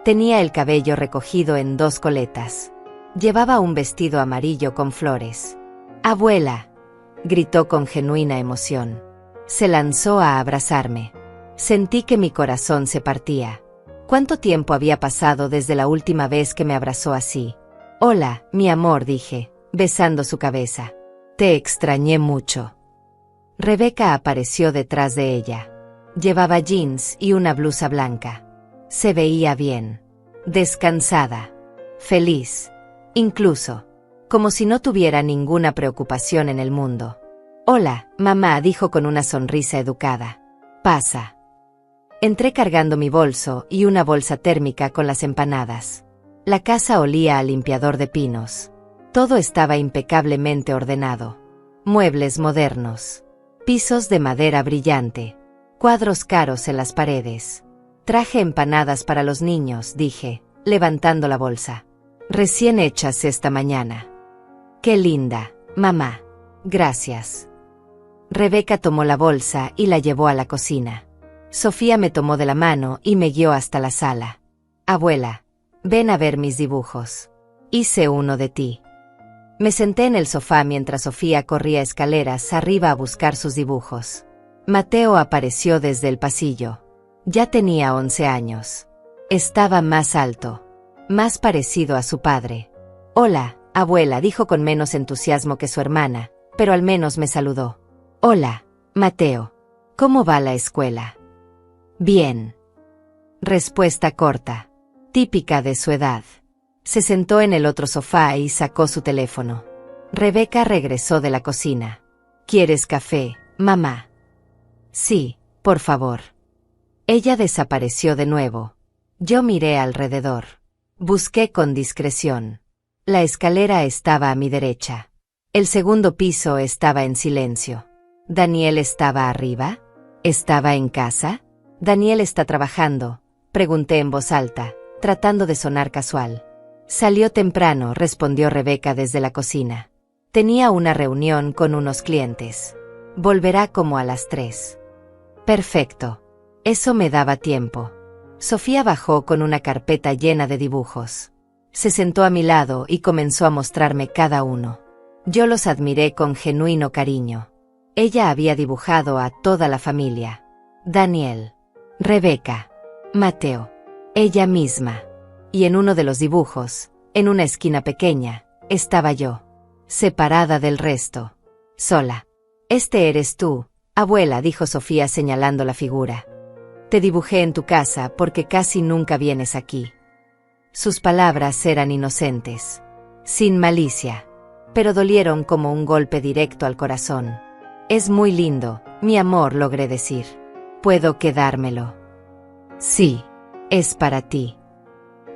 Tenía el cabello recogido en 2 coletas. Llevaba un vestido amarillo con flores. «Abuela», gritó con genuina emoción. Se lanzó a abrazarme. Sentí que mi corazón se partía. ¿Cuánto tiempo había pasado desde la última vez que me abrazó así? «Hola, mi amor», dije, besando su cabeza. «Te extrañé mucho». Rebeca apareció detrás de ella. Llevaba jeans y una blusa blanca. Se veía bien, descansada, feliz, incluso, como si no tuviera ninguna preocupación en el mundo. «Hola, mamá», dijo con una sonrisa educada. «Pasa». Entré cargando mi bolso y una bolsa térmica con las empanadas. La casa olía a limpiador de pinos. Todo estaba impecablemente ordenado. Muebles modernos. Pisos de madera brillante. Cuadros caros en las paredes. «Traje empanadas para los niños», dije, levantando la bolsa. «Recién hechas esta mañana». «Qué linda, mamá. Gracias». Rebeca tomó la bolsa y la llevó a la cocina. Sofía me tomó de la mano y me guió hasta la sala. «Abuela, ven a ver mis dibujos. Hice uno de ti». Me senté en el sofá mientras Sofía corría escaleras arriba a buscar sus dibujos. Mateo apareció desde el pasillo. Ya tenía 11 años. Estaba más alto, más parecido a su padre. «Hola, abuela», dijo con menos entusiasmo que su hermana, pero al menos me saludó. «Hola, Mateo. ¿Cómo va la escuela?» «Bien». Respuesta corta, típica de su edad. Se sentó en el otro sofá y sacó su teléfono. Rebeca regresó de la cocina. «¿Quieres café, mamá?» «Sí, por favor». Ella desapareció de nuevo. Yo miré alrededor. Busqué con discreción. La escalera estaba a mi derecha. El segundo piso estaba en silencio. ¿Daniel estaba arriba? ¿Estaba en casa? «Daniel está trabajando», pregunté en voz alta, tratando de sonar casual. «Salió temprano», respondió Rebeca desde la cocina. «Tenía una reunión con unos clientes. Volverá como a las 3». «Perfecto». Eso me daba tiempo. Sofía bajó con una carpeta llena de dibujos. Se sentó a mi lado y comenzó a mostrarme cada uno. Yo los admiré con genuino cariño. Ella había dibujado a toda la familia. Daniel, Rebeca, Mateo, ella misma. Y en uno de los dibujos, en una esquina pequeña, estaba yo, separada del resto, sola. «Este eres tú, abuela», dijo Sofía señalando la figura. «Te dibujé en tu casa porque casi nunca vienes aquí». Sus palabras eran inocentes, sin malicia, pero dolieron como un golpe directo al corazón. «Es muy lindo, mi amor», logré decir. «¿Puedo quedármelo?» «Sí, es para ti».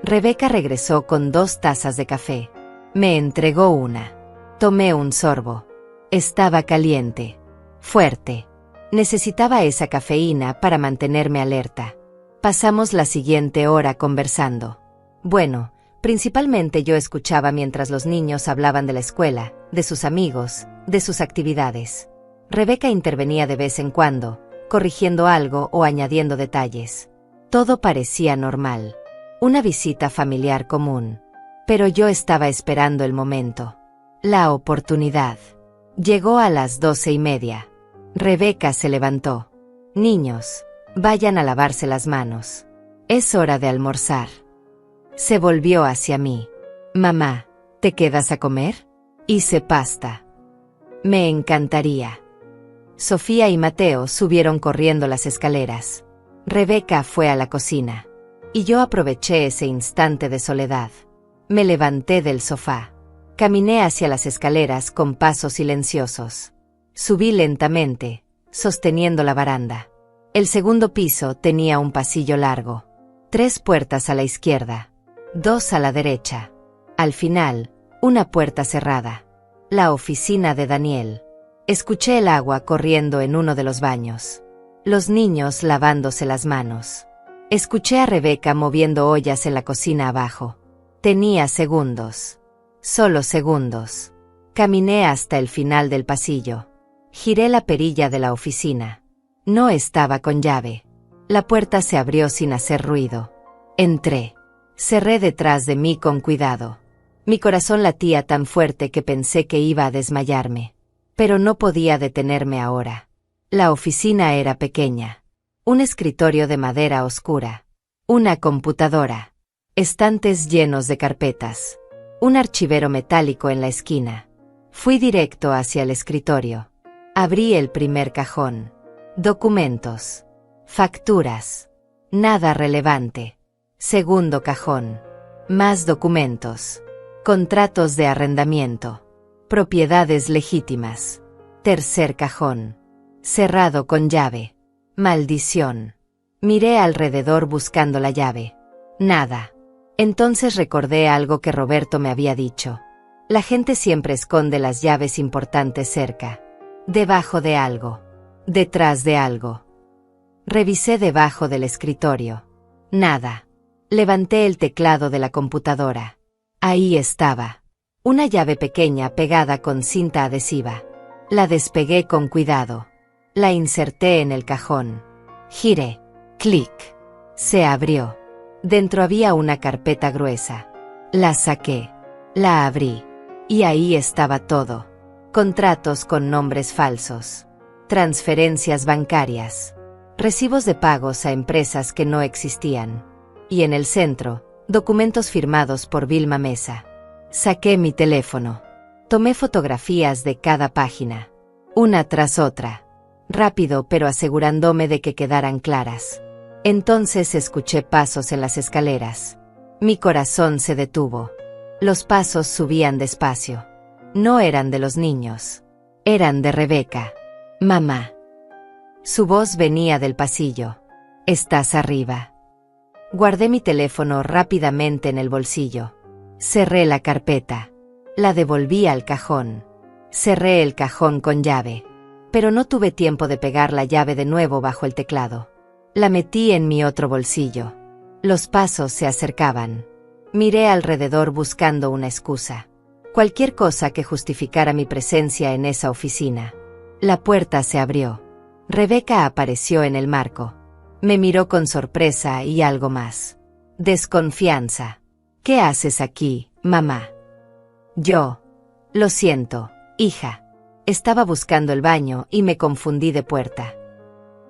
Rebeca regresó con 2 tazas de café. Me entregó una. Tomé un sorbo. Estaba caliente, fuerte. Necesitaba esa cafeína para mantenerme alerta. Pasamos la siguiente hora conversando. Bueno, principalmente yo escuchaba mientras los niños hablaban de la escuela, de sus amigos, de sus actividades. Rebeca intervenía de vez en cuando, corrigiendo algo o añadiendo detalles. Todo parecía normal. Una visita familiar común. Pero yo estaba esperando el momento. La oportunidad. Llegó a las 12:30. Rebeca se levantó. «Niños, vayan a lavarse las manos. Es hora de almorzar». Se volvió hacia mí. «Mamá, ¿te quedas a comer? Hice pasta». «Me encantaría». Sofía y Mateo subieron corriendo las escaleras. Rebeca fue a la cocina. Y yo aproveché ese instante de soledad. Me levanté del sofá. Caminé hacia las escaleras con pasos silenciosos. Subí lentamente, sosteniendo la baranda. El segundo piso tenía un pasillo largo. 3 puertas a la izquierda, 2 a la derecha. Al final, una puerta cerrada. La oficina de Daniel. Escuché el agua corriendo en uno de los baños. Los niños lavándose las manos. Escuché a Rebeca moviendo ollas en la cocina abajo. Tenía segundos. Solo segundos. Caminé hasta el final del pasillo. Giré la perilla de la oficina. No estaba con llave. La puerta se abrió sin hacer ruido. Entré. Cerré detrás de mí con cuidado. Mi corazón latía tan fuerte que pensé que iba a desmayarme. Pero no podía detenerme ahora. La oficina era pequeña. Un escritorio de madera oscura. Una computadora. Estantes llenos de carpetas. Un archivero metálico en la esquina. Fui directo hacia el escritorio. Abrí el primer cajón. Documentos. Facturas. Nada relevante. Segundo cajón. Más documentos. Contratos de arrendamiento. Propiedades legítimas. Tercer cajón. Cerrado con llave. Maldición. Miré alrededor buscando la llave. Nada. Entonces recordé algo que Roberto me había dicho. La gente siempre esconde las llaves importantes cerca. Debajo de algo. Detrás de algo. Revisé debajo del escritorio. Nada. Levanté el teclado de la computadora. Ahí estaba. Una llave pequeña pegada con cinta adhesiva. La despegué con cuidado. La inserté en el cajón. Giré. Clic. Se abrió. Dentro había una carpeta gruesa. La saqué. La abrí. Y ahí estaba todo. Contratos con nombres falsos. Transferencias bancarias. Recibos de pagos a empresas que no existían. Y en el centro, documentos firmados por Vilma Mesa. Saqué mi teléfono. Tomé fotografías de cada página. Una tras otra. Rápido pero asegurándome de que quedaran claras. Entonces escuché pasos en las escaleras. Mi corazón se detuvo. Los pasos subían despacio. No eran de los niños. Eran de Rebeca. Mamá. Su voz venía del pasillo. ¿Estás arriba? Guardé mi teléfono rápidamente en el bolsillo. Cerré la carpeta. La devolví al cajón. Cerré el cajón con llave. Pero no tuve tiempo de pegar la llave de nuevo bajo el teclado. La metí en mi otro bolsillo. Los pasos se acercaban. Miré alrededor buscando una excusa. Cualquier cosa que justificara mi presencia en esa oficina. La puerta se abrió. Rebeca apareció en el marco. Me miró con sorpresa y algo más. Desconfianza. ¿Qué haces aquí, mamá? Yo. Lo siento, hija. Estaba buscando el baño y me confundí de puerta.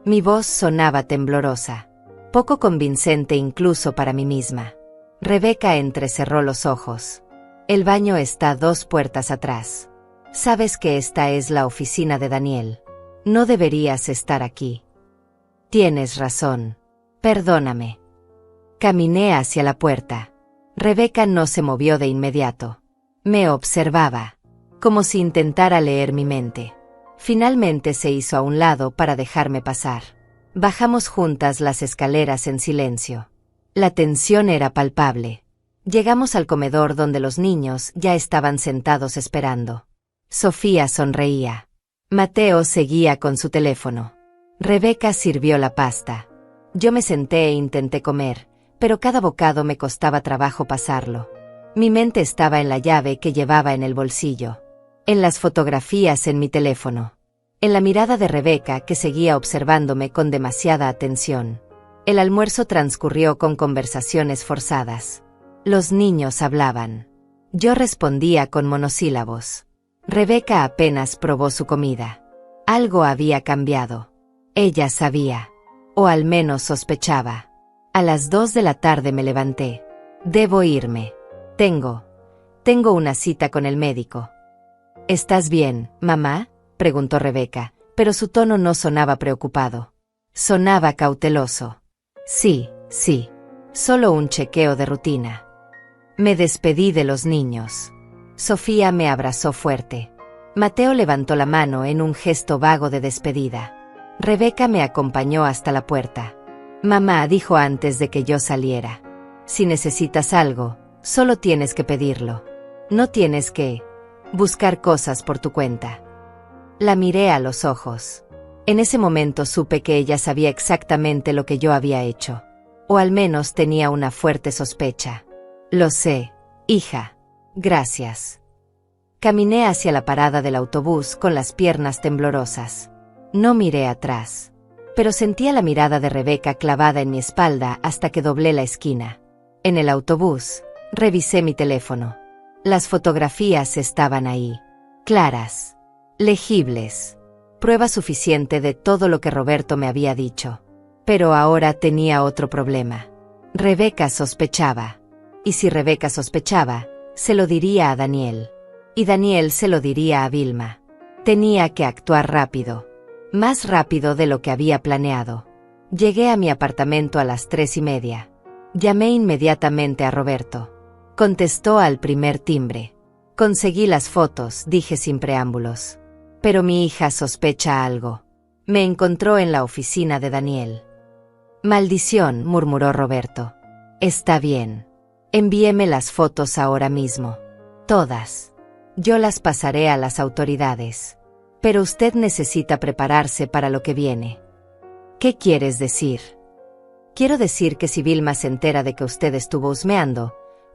Mi voz sonaba temblorosa. Poco convincente incluso para mí misma. Rebeca entrecerró los ojos. El baño está 2 puertas atrás. Sabes que esta es la oficina de Daniel. No deberías estar aquí. Tienes razón. Perdóname. Caminé hacia la puerta. Rebeca no se movió de inmediato. Me observaba, como si intentara leer mi mente. Finalmente se hizo a un lado para dejarme pasar. Bajamos juntas las escaleras en silencio. La tensión era palpable. Llegamos al comedor donde los niños ya estaban sentados esperando. Sofía sonreía. Mateo seguía con su teléfono. Rebeca sirvió la pasta. Yo me senté e intenté comer, pero cada bocado me costaba trabajo pasarlo. Mi mente estaba en la llave que llevaba en el bolsillo, en las fotografías en mi teléfono, en la mirada de Rebeca que seguía observándome con demasiada atención. El almuerzo transcurrió con conversaciones forzadas. Los niños hablaban. Yo respondía con monosílabos. Rebeca apenas probó su comida. Algo había cambiado. Ella sabía, o al menos sospechaba. A las 2 de la tarde me levanté. Debo irme. Tengo una cita con el médico. ¿Estás bien, mamá?, preguntó Rebeca, pero su tono no sonaba preocupado. Sonaba cauteloso. Sí, solo un chequeo de rutina. Me despedí de los niños. Sofía me abrazó fuerte. Mateo levantó la mano en un gesto vago de despedida. Rebeca me acompañó hasta la puerta. Mamá dijo antes de que yo saliera. Si necesitas algo, solo tienes que pedirlo. No tienes que buscar cosas por tu cuenta. La miré a los ojos. En ese momento supe que ella sabía exactamente lo que yo había hecho. O al menos tenía una fuerte sospecha. Lo sé, hija. Gracias. Caminé hacia la parada del autobús con las piernas temblorosas. No miré atrás. pero sentía la mirada de Rebeca clavada en mi espalda hasta que doblé la esquina. En el autobús, revisé mi teléfono. Las fotografías estaban ahí. Claras. Legibles. Prueba suficiente de todo lo que Roberto me había dicho. Pero ahora tenía otro problema. Rebeca sospechaba. Y si Rebeca sospechaba, se lo diría a Daniel. Y Daniel se lo diría a Vilma. Tenía que actuar rápido. Más rápido de lo que había planeado. Llegué a mi apartamento a las 3:30. Llamé inmediatamente a Roberto. Contestó al primer timbre. Conseguí las fotos, dije sin preámbulos. Pero mi hija sospecha algo. Me encontró en la oficina de Daniel. Maldición, murmuró Roberto. Está bien. Envíeme las fotos ahora mismo. Todas. Yo las pasaré a las autoridades. Pero usted necesita prepararse para lo que viene. ¿Qué quieres decir? Quiero decir que si Vilma se entera de que usted estuvo husmeando,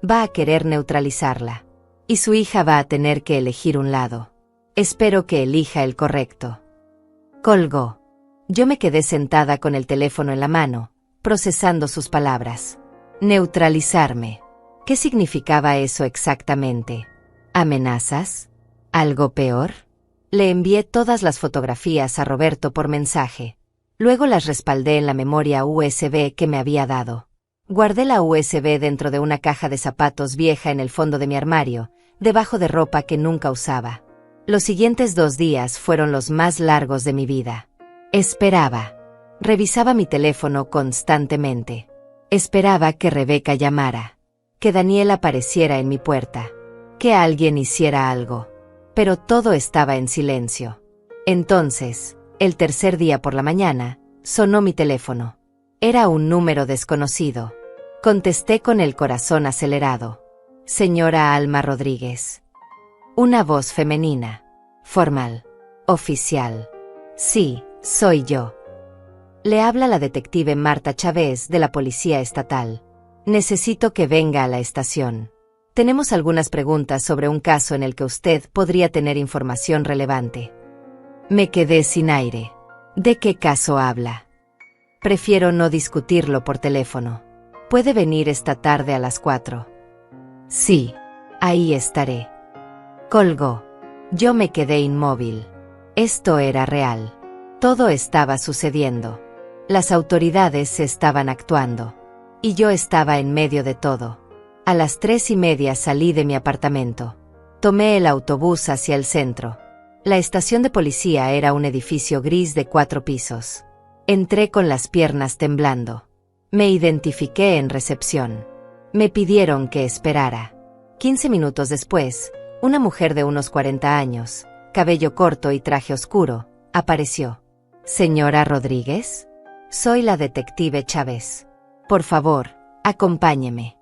va a querer neutralizarla. Y su hija va a tener que elegir un lado. Espero que elija el correcto. Colgó. Yo me quedé sentada con el teléfono en la mano, procesando sus palabras. Neutralizarme. ¿Qué significaba eso exactamente? ¿Amenazas? ¿Algo peor? Le envié todas las fotografías a Roberto por mensaje. Luego las respaldé en la memoria USB que me había dado. Guardé la USB dentro de una caja de zapatos vieja en el fondo de mi armario, debajo de ropa que nunca usaba. Los siguientes 2 días fueron los más largos de mi vida. Esperaba. Revisaba mi teléfono constantemente. Esperaba que Rebeca llamara. Que Daniel apareciera en mi puerta. Que alguien hiciera algo. Pero todo estaba en silencio. Entonces, el tercer día por la mañana, sonó mi teléfono. Era un número desconocido. Contesté con el corazón acelerado. Señora Alma Rodríguez. Una voz femenina. Formal. Oficial. Sí, soy yo. Le habla la detective Marta Chávez de la Policía Estatal. Necesito que venga a la estación. Tenemos algunas preguntas sobre un caso en el que usted podría tener información relevante. Me quedé sin aire. ¿De qué caso habla? Prefiero no discutirlo por teléfono. ¿Puede venir esta tarde a las 4? Sí, ahí estaré. Colgó. Yo me quedé inmóvil. Esto era real. Todo estaba sucediendo. Las autoridades estaban actuando. Y yo estaba en medio de todo. A las 3:30 salí de mi apartamento. Tomé el autobús hacia el centro. La estación de policía era un edificio gris de 4 pisos. Entré con las piernas temblando. Me identifiqué en recepción. Me pidieron que esperara. 15 minutos después, una mujer de unos 40 años, cabello corto y traje oscuro, apareció. ¿Señora Rodríguez? Soy la detective Chávez. Por favor, acompáñeme.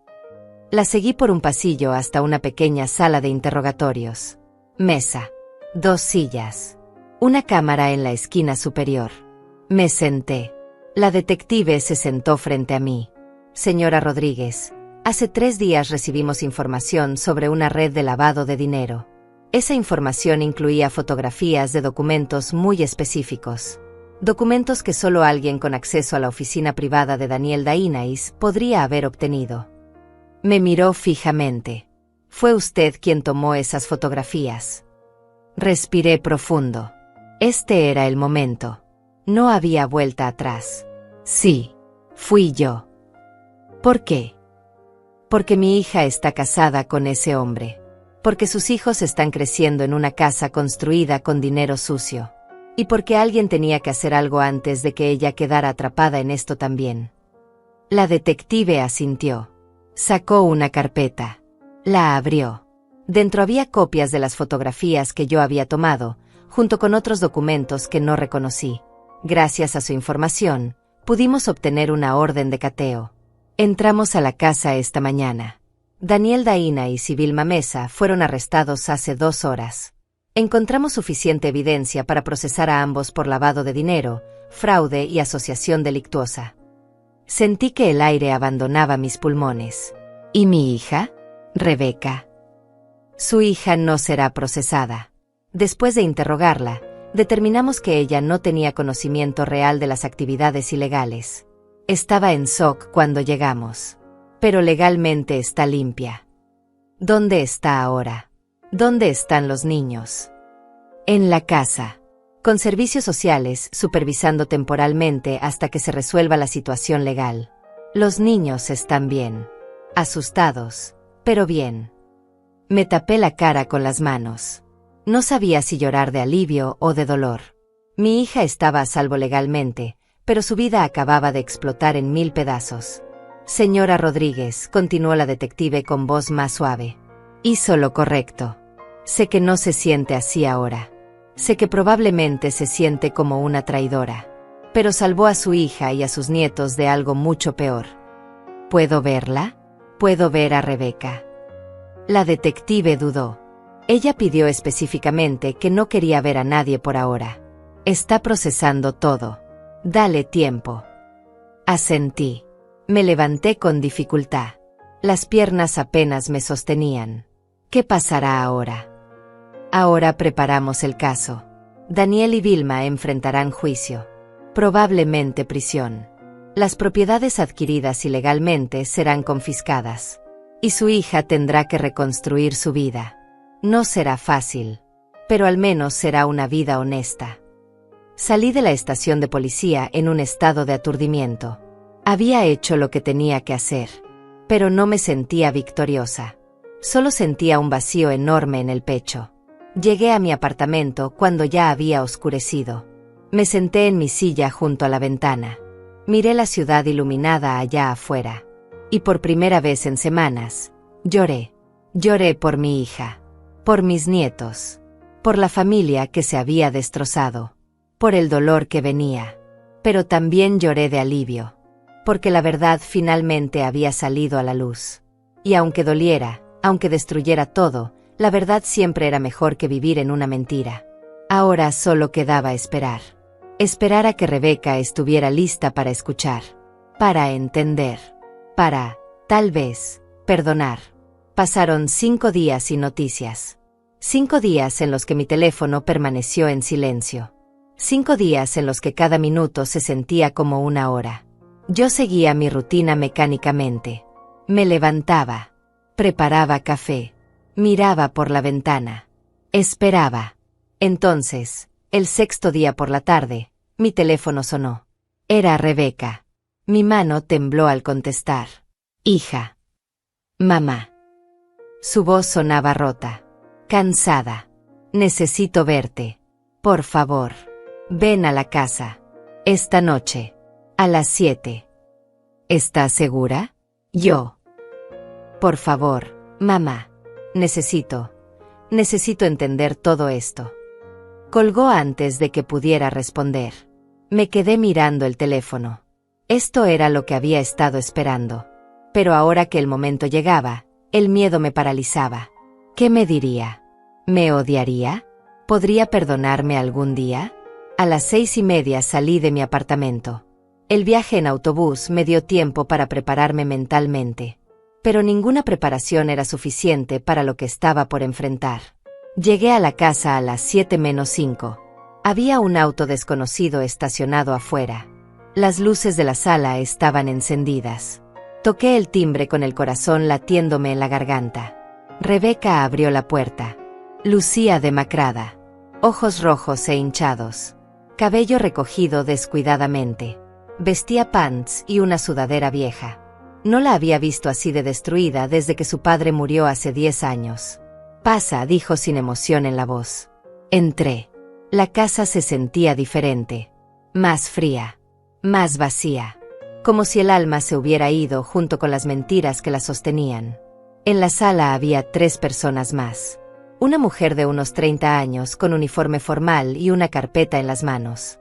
La seguí por un pasillo hasta una pequeña sala de interrogatorios. Mesa. 2 sillas. Una cámara en la esquina superior. Me senté. La detective se sentó frente a mí. Señora Rodríguez, hace 3 días recibimos información sobre una red de lavado de dinero. Esa información incluía fotografías de documentos muy específicos. Documentos que solo alguien con acceso a la oficina privada de Daniel Dainais podría haber obtenido. Me miró fijamente. Fue usted quien tomó esas fotografías. Respiré profundo. Este era el momento. No había vuelta atrás. Sí, fui yo. ¿Por qué? Porque mi hija está casada con ese hombre. Porque sus hijos están creciendo en una casa construida con dinero sucio. Y porque alguien tenía que hacer algo antes de que ella quedara atrapada en esto también. La detective asintió. Sacó una carpeta. La abrió. Dentro había copias de las fotografías que yo había tomado, junto con otros documentos que no reconocí. Gracias a su información, pudimos obtener una orden de cateo. Entramos a la casa esta mañana. Daniel Dainais y Vilma Mesa fueron arrestados hace 2 horas. Encontramos suficiente evidencia para procesar a ambos por lavado de dinero, fraude y asociación delictuosa. Sentí que el aire abandonaba mis pulmones. ¿Y mi hija? Rebeca. Su hija no será procesada. Después de interrogarla, Determinamos que ella no tenía conocimiento real de las actividades ilegales. Estaba en shock cuando llegamos. Pero legalmente está limpia. ¿Dónde está ahora? ¿Dónde están los niños? En la casa. Con servicios sociales, supervisando temporalmente hasta que se resuelva la situación legal. Los niños están bien. Asustados, pero bien. Me tapé la cara con las manos. No sabía si llorar de alivio o de dolor. Mi hija estaba a salvo legalmente, pero su vida acababa de explotar en 1000 pedazos. Señora Rodríguez, continuó la detective con voz más suave. Hizo lo correcto. Sé que no se siente así ahora. Sé que probablemente se siente como una traidora. Pero salvó a su hija y a sus nietos de algo mucho peor. ¿Puedo verla? ¿Puedo ver a Rebeca? La detective dudó. Ella pidió específicamente que no quería ver a nadie por ahora. Está procesando todo. Dale tiempo. Asentí. Me levanté con dificultad. Las piernas apenas me sostenían. ¿Qué pasará ahora? Ahora preparamos el caso. Daniel y Vilma enfrentarán juicio. Probablemente prisión. Las propiedades adquiridas ilegalmente serán confiscadas. Y su hija tendrá que reconstruir su vida. No será fácil. Pero al menos será una vida honesta. Salí de la estación de policía en un estado de aturdimiento. Había hecho lo que tenía que hacer. Pero no me sentía victoriosa. Solo sentía un vacío enorme en el pecho. Llegué a mi apartamento cuando ya había oscurecido. Me senté en mi silla junto a la ventana. Miré la ciudad iluminada allá afuera. Y por primera vez en semanas, lloré. Lloré por mi hija. Por mis nietos. Por la familia que se había destrozado. Por el dolor que venía. Pero también lloré de alivio. Porque la verdad finalmente había salido a la luz. Y aunque doliera, aunque destruyera todo, la verdad siempre era mejor que vivir en una mentira. Ahora solo quedaba esperar. Esperar a que Rebeca estuviera lista para escuchar. Para entender. Para, tal vez, perdonar. Pasaron 5 días sin noticias. 5 días en los que mi teléfono permaneció en silencio. 5 días en los que cada minuto se sentía como una hora. Yo seguía mi rutina mecánicamente. Me levantaba. Preparaba café. Miraba por la ventana. Esperaba. Entonces, el 6º día por la tarde, mi teléfono sonó. Era Rebeca. Mi mano tembló al contestar. Hija. Mamá. Su voz sonaba rota. Cansada. Necesito verte. Por favor. Ven a la casa. Esta noche. A las 7. ¿Estás segura? Yo. Por favor, mamá. Necesito entender todo esto. Colgó antes de que pudiera responder. Me quedé mirando el teléfono. Esto era lo que había estado esperando. Pero ahora que el momento llegaba, el miedo me paralizaba. ¿Qué me diría? ¿Me odiaría? ¿Podría perdonarme algún día? A las 6:30 salí de mi apartamento. El viaje en autobús me dio tiempo para prepararme mentalmente. Pero ninguna preparación era suficiente para lo que estaba por enfrentar. Llegué a la casa a las 7:05. Había un auto desconocido estacionado afuera. Las luces de la sala estaban encendidas. Toqué el timbre con el corazón latiéndome en la garganta. Rebeca abrió la puerta. Lucía demacrada. Ojos rojos e hinchados. Cabello recogido descuidadamente. Vestía pants y una sudadera vieja. No la había visto así de destruida desde que su padre murió hace 10 años. Pasa, dijo sin emoción en la voz. Entré. La casa se sentía diferente. Más fría. Más vacía. Como si el alma se hubiera ido junto con las mentiras que la sostenían. En la sala había 3 personas más. Una mujer de unos 30 años con uniforme formal y una carpeta en las manos.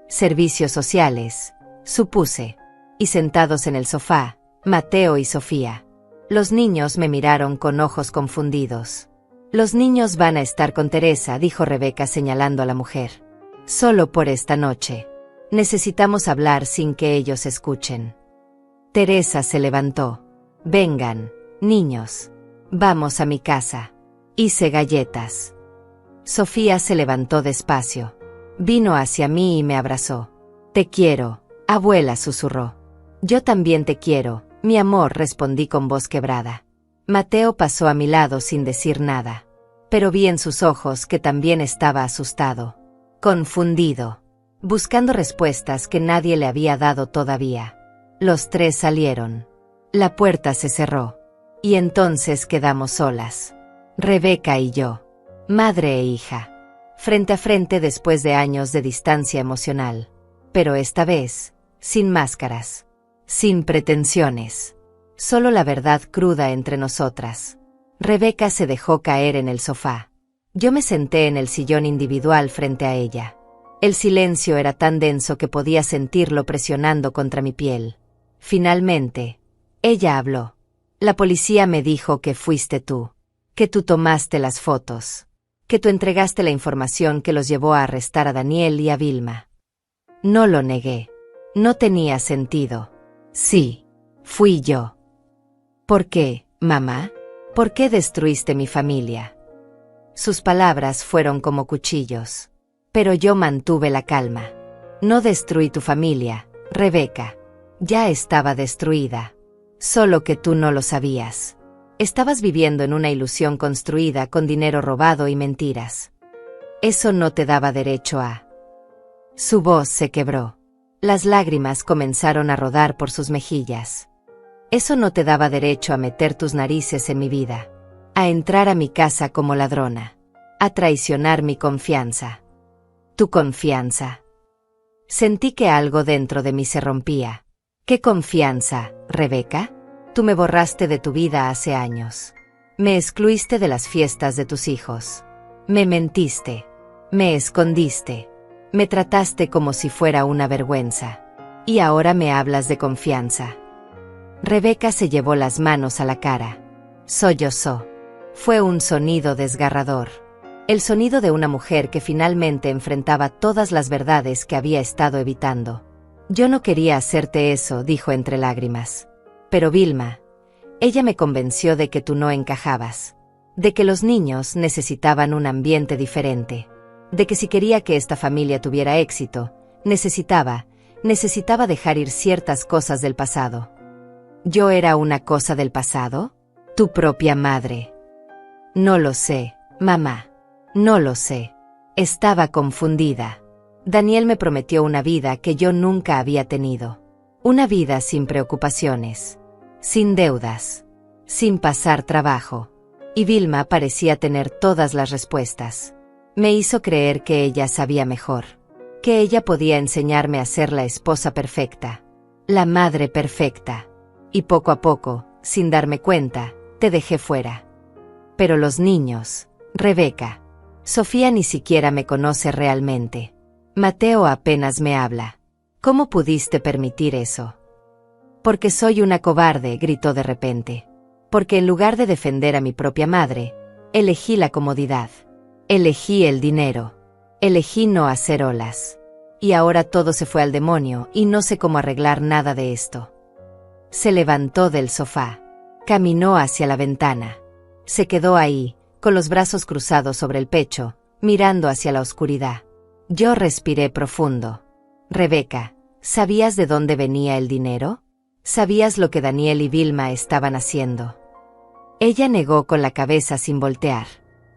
Servicios sociales, supuse. Y sentados en el sofá, Mateo y Sofía. Los niños me miraron con ojos confundidos. Los niños van a estar con Teresa, dijo Rebeca señalando a la mujer. Solo por esta noche. Necesitamos hablar sin que ellos escuchen. Teresa se levantó. Vengan, niños. Vamos a mi casa. Hice galletas. Sofía se levantó despacio. Vino hacia mí y me abrazó. Te quiero, abuela, susurró. Yo también te quiero, mi amor, respondí con voz quebrada. Mateo pasó a mi lado sin decir nada. Pero vi en sus ojos que también estaba asustado, confundido, buscando respuestas que nadie le había dado todavía. Los tres salieron. La puerta se cerró. Y entonces quedamos solas. Rebeca y yo, madre e hija, frente a frente después de años de distancia emocional. Pero esta vez, sin máscaras, sin pretensiones, solo la verdad cruda entre nosotras. Rebeca se dejó caer en el sofá. Yo me senté en el sillón individual frente a ella. El silencio era tan denso que podía sentirlo presionando contra mi piel. Finalmente, ella habló. La policía me dijo que fuiste tú, que tú tomaste las fotos, que tú entregaste la información que los llevó a arrestar a Daniel y a Vilma. No lo negué. No tenía sentido. Sí, fui yo. ¿Por qué, mamá? ¿Por qué destruiste mi familia? Sus palabras fueron como cuchillos. Pero yo mantuve la calma. No destruí tu familia, Rebeca. Ya estaba destruida. Solo que tú no lo sabías. Estabas viviendo en una ilusión construida con dinero robado y mentiras. Eso no te daba derecho a... Su voz se quebró. Las lágrimas comenzaron a rodar por sus mejillas. Eso no te daba derecho a meter tus narices en mi vida, a entrar a mi casa como ladrona, a traicionar mi confianza. Tu confianza. Sentí que algo dentro de mí se rompía. ¿Qué confianza, Rebeca? Tú me borraste de tu vida hace años. Me excluiste de las fiestas de tus hijos. Me mentiste. Me escondiste. Me trataste como si fuera una vergüenza. Y ahora me hablas de confianza. Rebeca se llevó las manos a la cara. Sollozó. Fue un sonido desgarrador. El sonido de una mujer que finalmente enfrentaba todas las verdades que había estado evitando. Yo no quería hacerte eso, dijo entre lágrimas. Pero Vilma, ella me convenció de que tú no encajabas. De que los niños necesitaban un ambiente diferente. De que si quería que esta familia tuviera éxito, necesitaba dejar ir ciertas cosas del pasado. ¿Yo era una cosa del pasado? Tu propia madre. No lo sé, mamá. No lo sé. Estaba confundida. Daniel me prometió una vida que yo nunca había tenido. Una vida sin preocupaciones, sin deudas, sin pasar trabajo. Y Vilma parecía tener todas las respuestas. Me hizo creer que ella sabía mejor, que ella podía enseñarme a ser la esposa perfecta, la madre perfecta. Y poco a poco, sin darme cuenta, te dejé fuera. Pero los niños, Rebeca, Sofía ni siquiera me conoce realmente. Mateo apenas me habla. ¿Cómo pudiste permitir eso? Porque soy una cobarde, gritó de repente. Porque en lugar de defender a mi propia madre, elegí la comodidad. Elegí el dinero. Elegí no hacer olas. Y ahora todo se fue al demonio y no sé cómo arreglar nada de esto. Se levantó del sofá. Caminó hacia la ventana. Se quedó ahí, con los brazos cruzados sobre el pecho, mirando hacia la oscuridad. Yo respiré profundo. Rebeca, ¿sabías de dónde venía el dinero? ¿Sabías lo que Daniel y Vilma estaban haciendo? Ella negó con la cabeza sin voltear.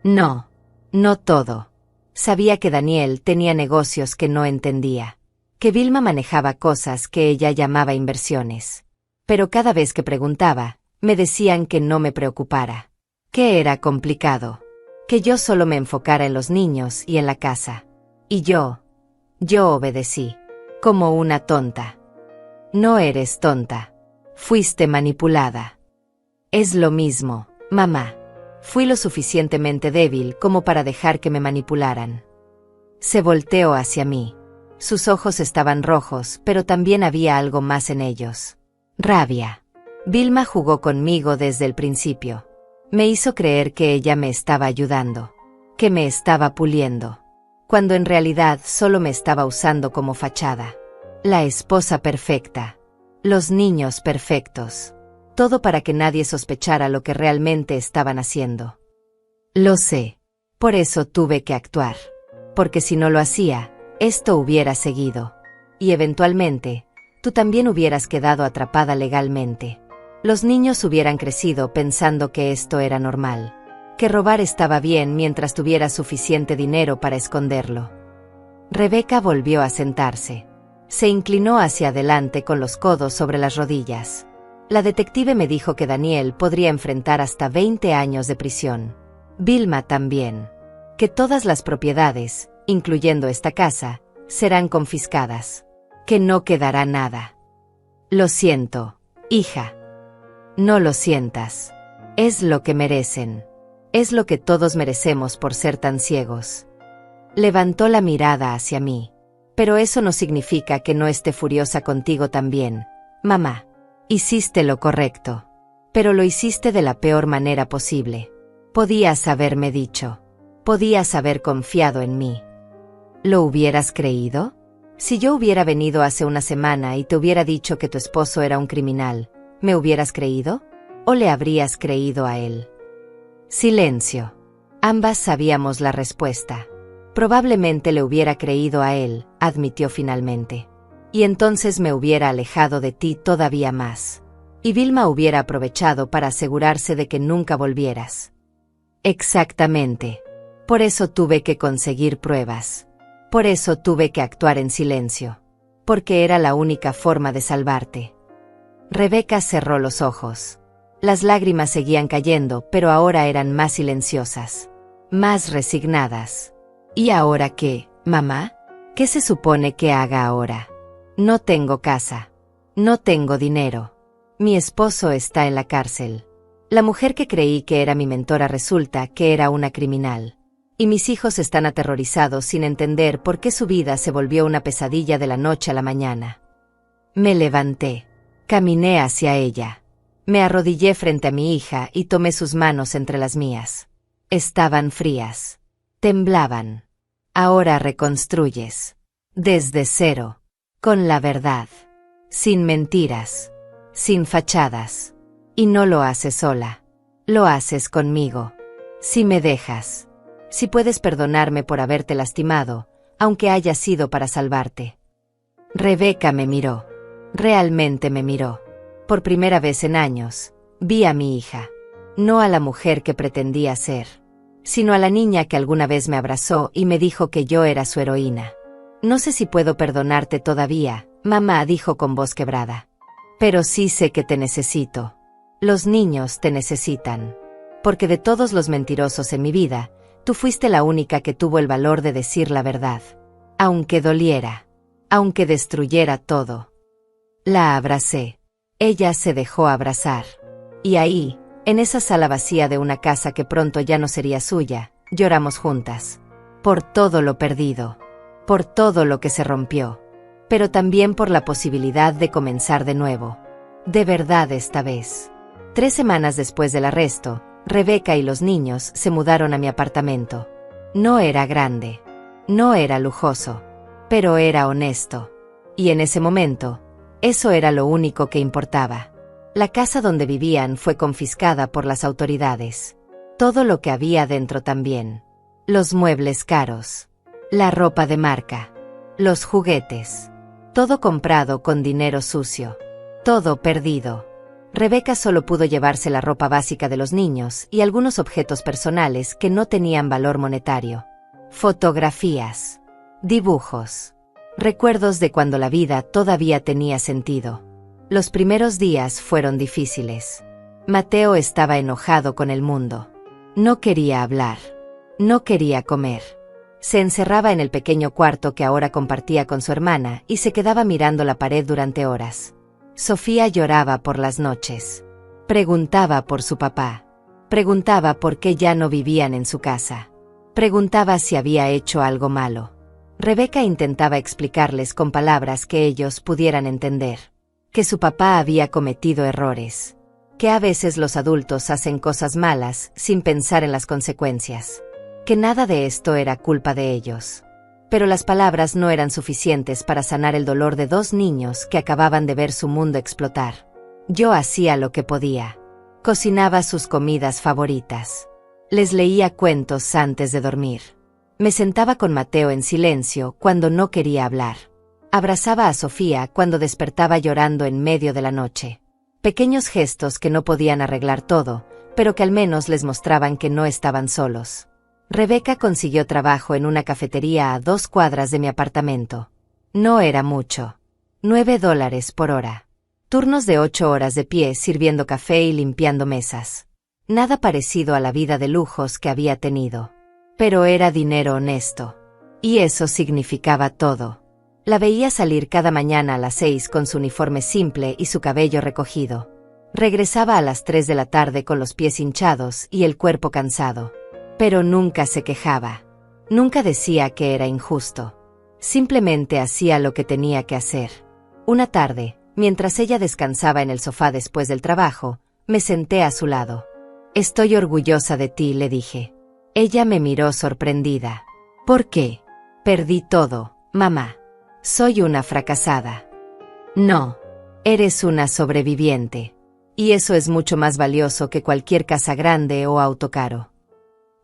No, no todo. Sabía que Daniel tenía negocios que no entendía, que Vilma manejaba cosas que ella llamaba inversiones. Pero cada vez que preguntaba, me decían que no me preocupara, que era complicado, que yo solo me enfocara en los niños y en la casa. Y yo obedecí, como una tonta. No eres tonta. Fuiste manipulada. Es lo mismo, mamá. Fui lo suficientemente débil como para dejar que me manipularan. Se volteó hacia mí. Sus ojos estaban rojos, pero también había algo más en ellos. Rabia. Vilma jugó conmigo desde el principio. Me hizo creer que ella me estaba ayudando, que me estaba puliendo, cuando en realidad solo me estaba usando como fachada. La esposa perfecta, los niños perfectos, todo para que nadie sospechara lo que realmente estaban haciendo. Lo sé. Por eso tuve que actuar. Porque si no lo hacía, esto hubiera seguido. Y eventualmente, tú también hubieras quedado atrapada legalmente. Los niños hubieran crecido pensando que esto era normal, que robar estaba bien mientras tuvieras suficiente dinero para esconderlo. Rebeca volvió a sentarse. Se inclinó hacia adelante con los codos sobre las rodillas. La detective me dijo que Daniel podría enfrentar hasta 20 años de prisión. Vilma también. Que todas las propiedades, incluyendo esta casa, serán confiscadas. Que no quedará nada. Lo siento, hija. No lo sientas. Es lo que merecen. Es lo que todos merecemos por ser tan ciegos. Levantó la mirada hacia mí. Pero eso no significa que no esté furiosa contigo también, mamá. Hiciste lo correcto. Pero lo hiciste de la peor manera posible. Podías haberme dicho. Podías haber confiado en mí. ¿Lo hubieras creído? Si yo hubiera venido hace una semana y te hubiera dicho que tu esposo era un criminal, ¿me hubieras creído? ¿O le habrías creído a él? Silencio. Ambas sabíamos la respuesta. Probablemente le hubiera creído a él, admitió finalmente. Y entonces me hubiera alejado de ti todavía más. Y Vilma hubiera aprovechado para asegurarse de que nunca volvieras. Exactamente. Por eso tuve que conseguir pruebas. Por eso tuve que actuar en silencio. Porque era la única forma de salvarte. Rebeca cerró los ojos. Las lágrimas seguían cayendo, pero ahora eran más silenciosas. Más resignadas. ¿Y ahora qué, mamá? ¿Qué se supone que haga ahora? No tengo casa. No tengo dinero. Mi esposo está en la cárcel. La mujer que creí que era mi mentora resulta que era una criminal. Y mis hijos están aterrorizados sin entender por qué su vida se volvió una pesadilla de la noche a la mañana. Me levanté. Caminé hacia ella. Me arrodillé frente a mi hija y tomé sus manos entre las mías. Estaban frías. Temblaban. Ahora reconstruyes. Desde cero. Con la verdad. Sin mentiras. Sin fachadas. Y no lo haces sola. Lo haces conmigo. Si me dejas. Si puedes perdonarme por haberte lastimado, aunque haya sido para salvarte. Rebeca me miró. Realmente me miró. Por primera vez en años, vi a mi hija. No a la mujer que pretendía ser, sino a la niña que alguna vez me abrazó y me dijo que yo era su heroína. No sé si puedo perdonarte todavía, mamá, dijo con voz quebrada. Pero sí sé que te necesito. Los niños te necesitan. Porque de todos los mentirosos en mi vida, tú fuiste la única que tuvo el valor de decir la verdad. Aunque doliera. Aunque destruyera todo. La abracé. Ella se dejó abrazar. Y ahí, en esa sala vacía de una casa que pronto ya no sería suya, lloramos juntas. Por todo lo perdido. Por todo lo que se rompió. Pero también por la posibilidad de comenzar de nuevo. De verdad esta vez. 3 semanas después del arresto, Rebeca y los niños se mudaron a mi apartamento. No era grande. No era lujoso. Pero era honesto. Y en ese momento, eso era lo único que importaba. La casa donde vivían fue confiscada por las autoridades. Todo lo que había dentro también. Los muebles caros. La ropa de marca. Los juguetes. Todo comprado con dinero sucio. Todo perdido. Rebeca solo pudo llevarse la ropa básica de los niños y algunos objetos personales que no tenían valor monetario. Fotografías. Dibujos. Recuerdos de cuando la vida todavía tenía sentido. Los primeros días fueron difíciles. Mateo estaba enojado con el mundo. No quería hablar. No quería comer. Se encerraba en el pequeño cuarto que ahora compartía con su hermana y se quedaba mirando la pared durante horas. Sofía lloraba por las noches. Preguntaba por su papá. Preguntaba por qué ya no vivían en su casa. Preguntaba si había hecho algo malo. Rebeca intentaba explicarles con palabras que ellos pudieran entender. Que su papá había cometido errores. Que a veces los adultos hacen cosas malas sin pensar en las consecuencias. Que nada de esto era culpa de ellos. Pero las palabras no eran suficientes para sanar el dolor de 2 niños que acababan de ver su mundo explotar. Yo hacía lo que podía. Cocinaba sus comidas favoritas. Les leía cuentos antes de dormir. Me sentaba con Mateo en silencio cuando no quería hablar. Abrazaba a Sofía cuando despertaba llorando en medio de la noche. Pequeños gestos que no podían arreglar todo, pero que al menos les mostraban que no estaban solos. Rebeca consiguió trabajo en una cafetería a 2 cuadras de mi apartamento. No era mucho. $9 por hora. Turnos de 8 horas de pie sirviendo café y limpiando mesas. Nada parecido a la vida de lujos que había tenido. Pero era dinero honesto. Y eso significaba todo. La veía salir cada mañana a las 6 con su uniforme simple y su cabello recogido. Regresaba a las 3 de la tarde con los pies hinchados y el cuerpo cansado. Pero nunca se quejaba. Nunca decía que era injusto. Simplemente hacía lo que tenía que hacer. Una tarde, mientras ella descansaba en el sofá después del trabajo, me senté a su lado. «Estoy orgullosa de ti», le dije. Ella me miró sorprendida. «¿Por qué?» «Perdí todo, mamá. Soy una fracasada». «No. Eres una sobreviviente. Y eso es mucho más valioso que cualquier casa grande o auto caro».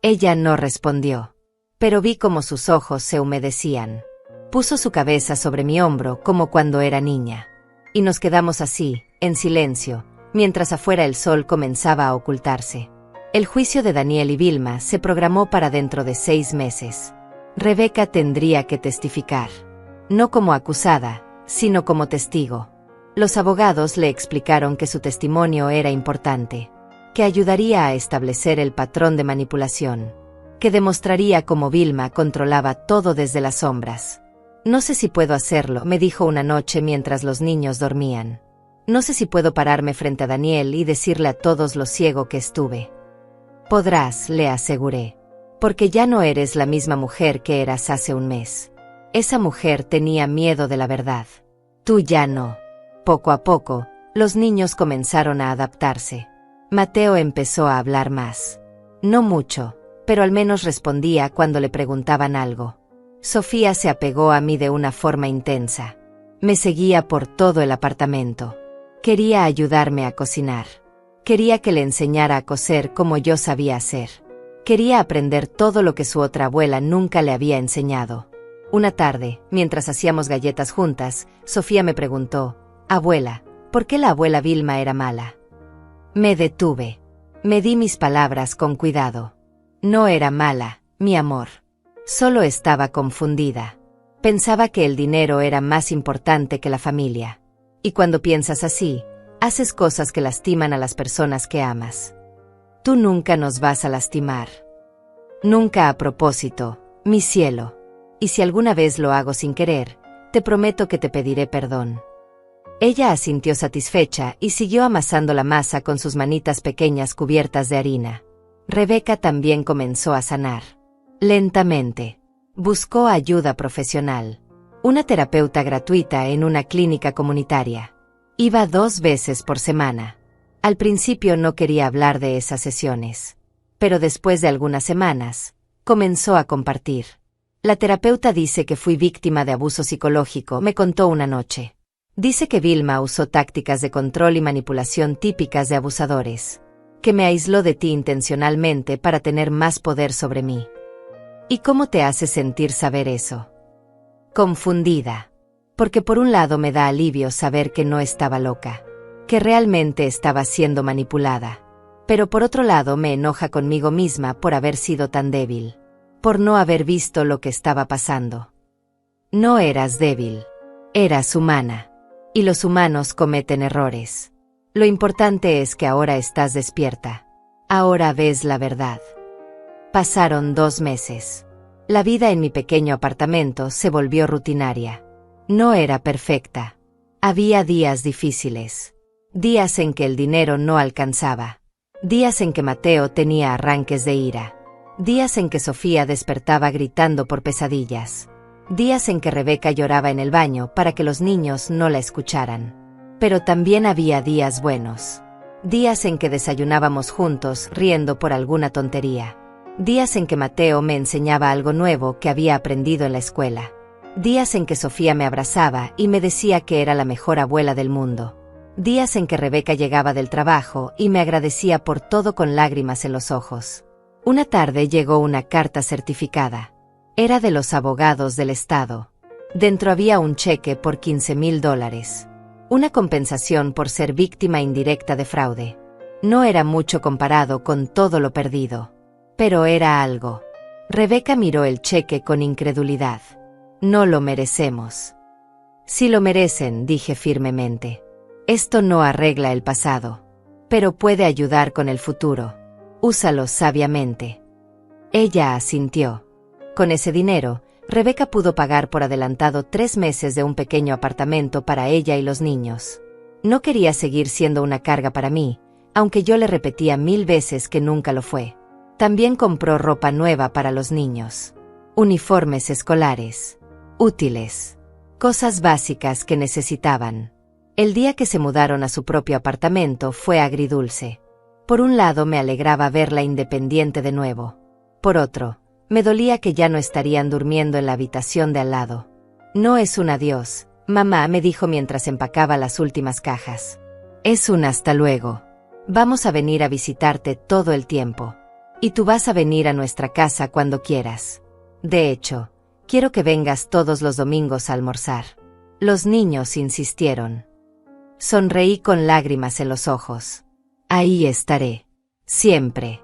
Ella no respondió. Pero vi cómo sus ojos se humedecían. Puso su cabeza sobre mi hombro como cuando era niña. Y nos quedamos así, en silencio, mientras afuera el sol comenzaba a ocultarse. El juicio de Daniel y Vilma se programó para dentro de 6 meses. Rebeca tendría que testificar. No como acusada, sino como testigo. Los abogados le explicaron que su testimonio era importante, que ayudaría a establecer el patrón de manipulación, que demostraría cómo Vilma controlaba todo desde las sombras. «No sé si puedo hacerlo», me dijo una noche mientras los niños dormían. «No sé si puedo pararme frente a Daniel y decirle a todos lo ciego que estuve». «Podrás», le aseguré, «porque ya no eres la misma mujer que eras hace un mes. Esa mujer tenía miedo de la verdad. Tú ya no». Poco a poco, los niños comenzaron a adaptarse. Mateo empezó a hablar más. No mucho, pero al menos respondía cuando le preguntaban algo. Sofía se apegó a mí de una forma intensa. Me seguía por todo el apartamento. Quería ayudarme a cocinar. Quería que le enseñara a coser como yo sabía hacer. Quería aprender todo lo que su otra abuela nunca le había enseñado. Una tarde, mientras hacíamos galletas juntas, Sofía me preguntó: «Abuela, ¿por qué la abuela Vilma era mala?» Me detuve. Me di mis palabras con cuidado. No era mala, mi amor. Solo estaba confundida. Pensaba que el dinero era más importante que la familia. Y cuando piensas así, haces cosas que lastiman a las personas que amas. Tú nunca nos vas a lastimar. Nunca a propósito, mi cielo. Y si alguna vez lo hago sin querer, te prometo que te pediré perdón. Ella asintió satisfecha y siguió amasando la masa con sus manitas pequeñas cubiertas de harina. Rebeca también comenzó a sanar. Lentamente. Buscó ayuda profesional. Una terapeuta gratuita en una clínica comunitaria. Iba 2 veces por semana. Al principio no quería hablar de esas sesiones. Pero después de algunas semanas, comenzó a compartir. La terapeuta dice que fui víctima de abuso psicológico, me contó una noche. Dice que Vilma usó tácticas de control y manipulación típicas de abusadores. Que me aisló de ti intencionalmente para tener más poder sobre mí. ¿Y cómo te hace sentir saber eso? Confundida. Porque por un lado me da alivio saber que no estaba loca. Que realmente estaba siendo manipulada. Pero por otro lado me enoja conmigo misma por haber sido tan débil. Por no haber visto lo que estaba pasando. No eras débil. Eras humana. Y los humanos cometen errores. Lo importante es que ahora estás despierta. Ahora ves la verdad. Pasaron 2 meses. La vida en mi pequeño apartamento se volvió rutinaria. No era perfecta. Había días difíciles. Días en que el dinero no alcanzaba. Días en que Mateo tenía arranques de ira. Días en que Sofía despertaba gritando por pesadillas. Días en que Rebeca lloraba en el baño para que los niños no la escucharan. Pero también había días buenos. Días en que desayunábamos juntos riendo por alguna tontería. Días en que Mateo me enseñaba algo nuevo que había aprendido en la escuela. Días en que Sofía me abrazaba y me decía que era la mejor abuela del mundo. Días en que Rebeca llegaba del trabajo y me agradecía por todo con lágrimas en los ojos. Una tarde llegó una carta certificada. Era de los abogados del Estado. Dentro había un cheque por $15,000. Una compensación por ser víctima indirecta de fraude. No era mucho comparado con todo lo perdido. Pero era algo. Rebeca miró el cheque con incredulidad. No lo merecemos. Sí lo merecen, dije firmemente. Esto no arregla el pasado. Pero puede ayudar con el futuro. Úsalo sabiamente. Ella asintió. Con ese dinero, Rebeca pudo pagar por adelantado 3 meses de un pequeño apartamento para ella y los niños. No quería seguir siendo una carga para mí, aunque yo le repetía 1000 veces que nunca lo fue. También compró ropa nueva para los niños. Uniformes escolares. Útiles. Cosas básicas que necesitaban. El día que se mudaron a su propio apartamento fue agridulce. Por un lado me alegraba verla independiente de nuevo. Por otro, me dolía que ya no estarían durmiendo en la habitación de al lado. No es un adiós, mamá me dijo mientras empacaba las últimas cajas. Es un hasta luego. Vamos a venir a visitarte todo el tiempo. Y tú vas a venir a nuestra casa cuando quieras. De hecho, quiero que vengas todos los domingos a almorzar. Los niños insistieron. Sonreí con lágrimas en los ojos. Ahí estaré. Siempre.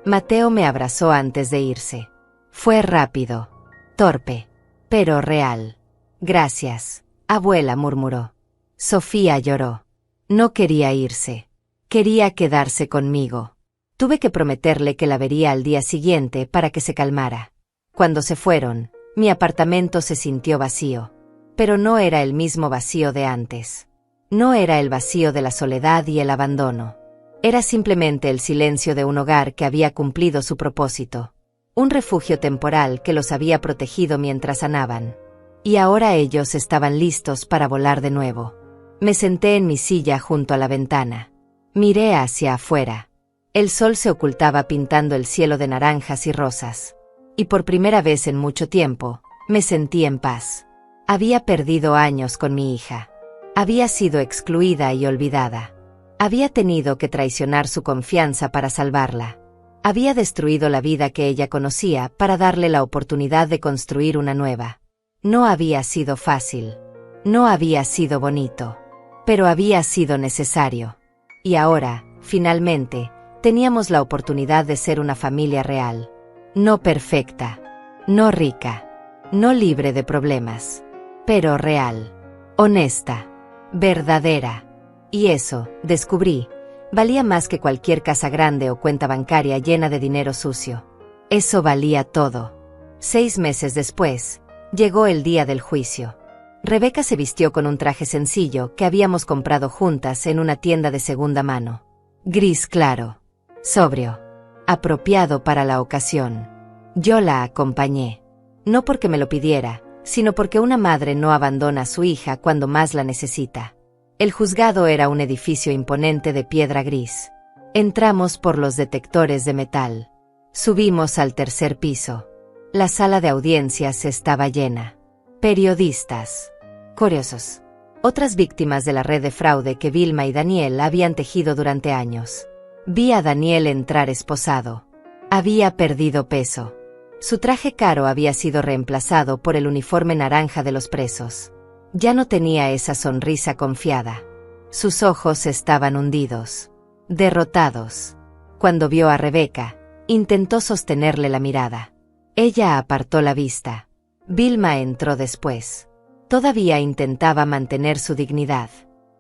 Mateo me abrazó antes de irse. Fue rápido. Torpe. Pero real. Gracias, abuela, murmuró. Sofía lloró. No quería irse. Quería quedarse conmigo. Tuve que prometerle que la vería al día siguiente para que se calmara. Cuando se fueron, mi apartamento se sintió vacío. Pero no era el mismo vacío de antes. No era el vacío de la soledad y el abandono. Era simplemente el silencio de un hogar que había cumplido su propósito. Un refugio temporal que los había protegido mientras sanaban. Y ahora ellos estaban listos para volar de nuevo. Me senté en mi silla junto a la ventana. Miré hacia afuera. El sol se ocultaba pintando el cielo de naranjas y rosas. Y por primera vez en mucho tiempo, me sentí en paz. Había perdido años con mi hija. Había sido excluida y olvidada. Había tenido que traicionar su confianza para salvarla. Había destruido la vida que ella conocía para darle la oportunidad de construir una nueva. No había sido fácil. No había sido bonito. Pero había sido necesario. Y ahora, finalmente, teníamos la oportunidad de ser una familia real. No perfecta. No rica. No libre de problemas. Pero real. Honesta. Verdadera. Y eso, descubrí, valía más que cualquier casa grande o cuenta bancaria llena de dinero sucio. Eso valía todo. 6 meses después, llegó el día del juicio. Rebeca se vistió con un traje sencillo que habíamos comprado juntas en una tienda de segunda mano. Gris claro. Sobrio. Apropiado para la ocasión. Yo la acompañé. No porque me lo pidiera, sino porque una madre no abandona a su hija cuando más la necesita. El juzgado era un edificio imponente de piedra gris. Entramos por los detectores de metal. Subimos al 3er piso. La sala de audiencias estaba llena. Periodistas. Curiosos. Otras víctimas de la red de fraude que Vilma y Daniel habían tejido durante años. Vi a Daniel entrar esposado. Había perdido peso. Su traje caro había sido reemplazado por el uniforme naranja de los presos. Ya no tenía esa sonrisa confiada. Sus ojos estaban hundidos. Derrotados. Cuando vio a Rebeca, intentó sostenerle la mirada. Ella apartó la vista. Vilma entró después. Todavía intentaba mantener su dignidad.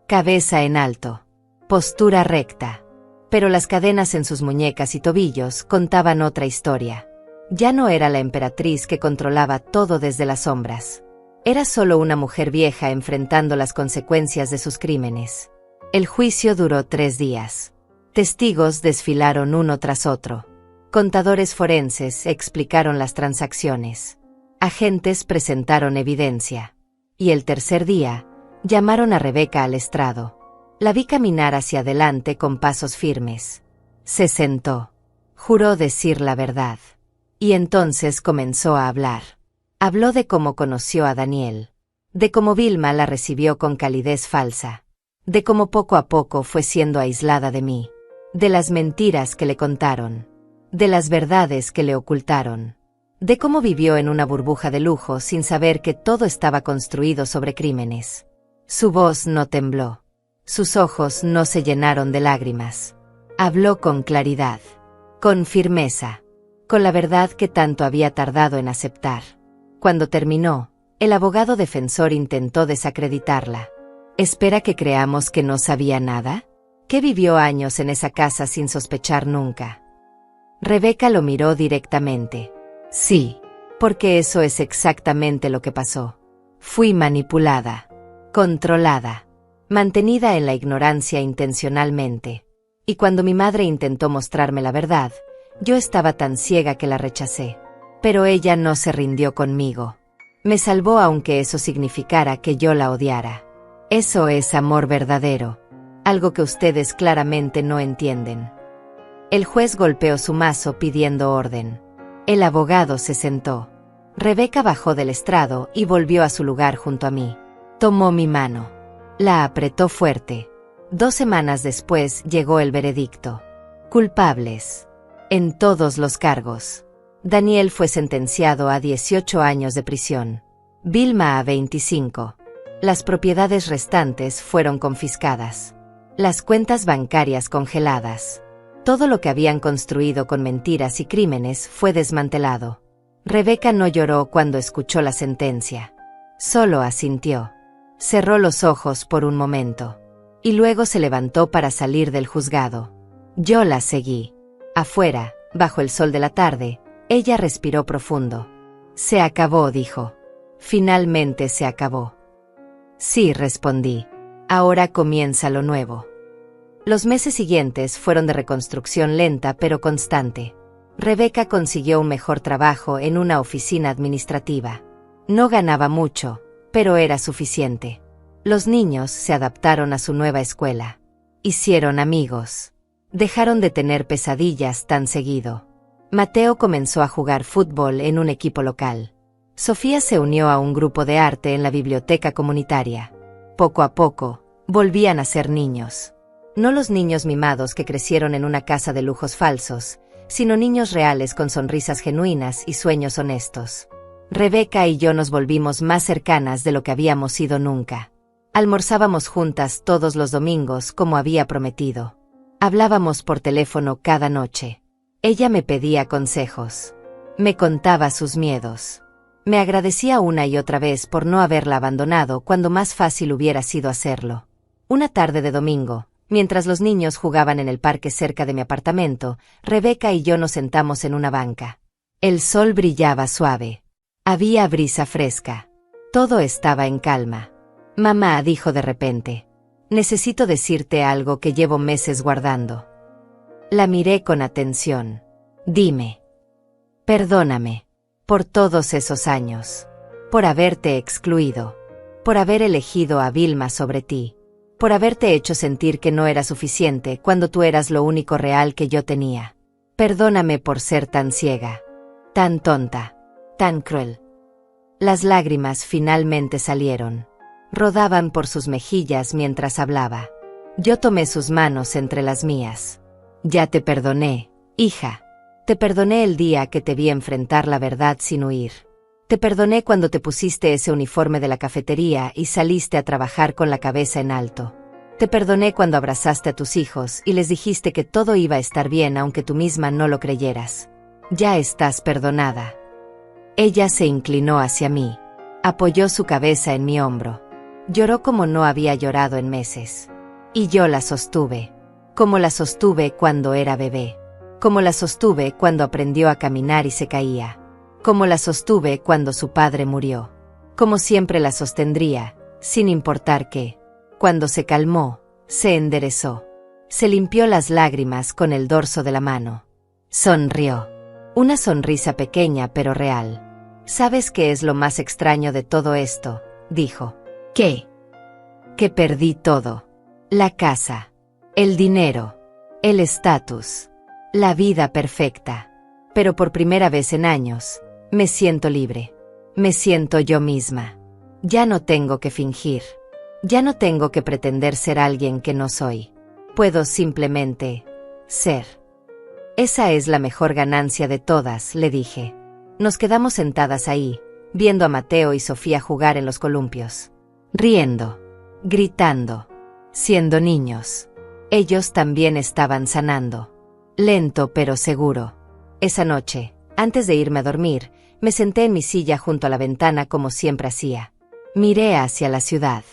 Cabeza en alto. Postura recta. Pero las cadenas en sus muñecas y tobillos contaban otra historia. Ya no era la emperatriz que controlaba todo desde las sombras. Era solo una mujer vieja enfrentando las consecuencias de sus crímenes. El juicio duró 3 días. Testigos desfilaron uno tras otro. Contadores forenses explicaron las transacciones. Agentes presentaron evidencia. Y el 3er día, llamaron a Rebeca al estrado. La vi caminar hacia adelante con pasos firmes. Se sentó. Juró decir la verdad. Y entonces comenzó a hablar. Habló de cómo conoció a Daniel. De cómo Vilma la recibió con calidez falsa. De cómo poco a poco fue siendo aislada de mí. De las mentiras que le contaron. De las verdades que le ocultaron. De cómo vivió en una burbuja de lujo sin saber que todo estaba construido sobre crímenes. Su voz no tembló. Sus ojos no se llenaron de lágrimas. Habló con claridad, con firmeza, con la verdad que tanto había tardado en aceptar. Cuando terminó, el abogado defensor intentó desacreditarla. ¿Espera que creamos que no sabía nada? ¿Que vivió años en esa casa sin sospechar nunca? Rebeca lo miró directamente. Sí, porque eso es exactamente lo que pasó. Fui manipulada, controlada, mantenida en la ignorancia intencionalmente. Y cuando mi madre intentó mostrarme la verdad, yo estaba tan ciega que la rechacé. Pero ella no se rindió conmigo. Me salvó aunque eso significara que yo la odiara. Eso es amor verdadero, algo que ustedes claramente no entienden. El juez golpeó su mazo pidiendo orden. El abogado se sentó. Rebeca bajó del estrado y volvió a su lugar junto a mí. Tomó mi mano. La apretó fuerte. 2 semanas después llegó el veredicto. Culpables. En todos los cargos. Daniel fue sentenciado a 18 años de prisión. Vilma a 25. Las propiedades restantes fueron confiscadas. Las cuentas bancarias congeladas. Todo lo que habían construido con mentiras y crímenes fue desmantelado. Rebeca no lloró cuando escuchó la sentencia. Solo asintió. Cerró los ojos por un momento. Y luego se levantó para salir del juzgado. Yo la seguí. Afuera, bajo el sol de la tarde, ella respiró profundo. Se acabó, dijo. Finalmente se acabó. Sí, respondí. Ahora comienza lo nuevo. Los meses siguientes fueron de reconstrucción lenta pero constante. Rebeca consiguió un mejor trabajo en una oficina administrativa. No ganaba mucho, pero era suficiente. Los niños se adaptaron a su nueva escuela. Hicieron amigos. Dejaron de tener pesadillas tan seguido. Mateo comenzó a jugar fútbol en un equipo local. Sofía se unió a un grupo de arte en la biblioteca comunitaria. Poco a poco, volvían a ser niños. No los niños mimados que crecieron en una casa de lujos falsos, sino niños reales con sonrisas genuinas y sueños honestos. Rebeca y yo nos volvimos más cercanas de lo que habíamos sido nunca. Almorzábamos juntas todos los domingos como había prometido. Hablábamos por teléfono cada noche. Ella me pedía consejos. Me contaba sus miedos. Me agradecía una y otra vez por no haberla abandonado cuando más fácil hubiera sido hacerlo. Una tarde de domingo, mientras los niños jugaban en el parque cerca de mi apartamento, Rebeca y yo nos sentamos en una banca. El sol brillaba suave. Había brisa fresca. Todo estaba en calma. Mamá, dijo de repente. Necesito decirte algo que llevo meses guardando. La miré con atención. Dime. Perdóname. Por todos esos años. Por haberte excluido. Por haber elegido a Vilma sobre ti. Por haberte hecho sentir que no era suficiente cuando tú eras lo único real que yo tenía. Perdóname por ser tan ciega. Tan tonta. Tan cruel. Las lágrimas finalmente salieron. Rodaban por sus mejillas mientras hablaba. Yo tomé sus manos entre las mías. Ya te perdoné, hija. Te perdoné el día que te vi enfrentar la verdad sin huir. Te perdoné cuando te pusiste ese uniforme de la cafetería y saliste a trabajar con la cabeza en alto. Te perdoné cuando abrazaste a tus hijos y les dijiste que todo iba a estar bien aunque tú misma no lo creyeras. Ya estás perdonada. Ella se inclinó hacia mí. Apoyó su cabeza en mi hombro. Lloró como no había llorado en meses. Y yo la sostuve. Como la sostuve cuando era bebé. Como la sostuve cuando aprendió a caminar y se caía. Como la sostuve cuando su padre murió. Como siempre la sostendría, sin importar qué. Cuando se calmó, se enderezó. Se limpió las lágrimas con el dorso de la mano. Sonrió. Una sonrisa pequeña pero real. ¿Sabes qué es lo más extraño de todo esto?, dijo. ¿Qué? Que perdí todo. La casa. El dinero. El estatus. La vida perfecta. Pero por primera vez en años, me siento libre. Me siento yo misma. Ya no tengo que fingir. Ya no tengo que pretender ser alguien que no soy. Puedo simplemente ser. Esa es la mejor ganancia de todas, le dije. Nos quedamos sentadas ahí, viendo a Mateo y Sofía jugar en los columpios. Riendo, gritando, siendo niños. Ellos también estaban sanando. Lento pero seguro. Esa noche, antes de irme a dormir, me senté en mi silla junto a la ventana como siempre hacía. Miré hacia la ciudad.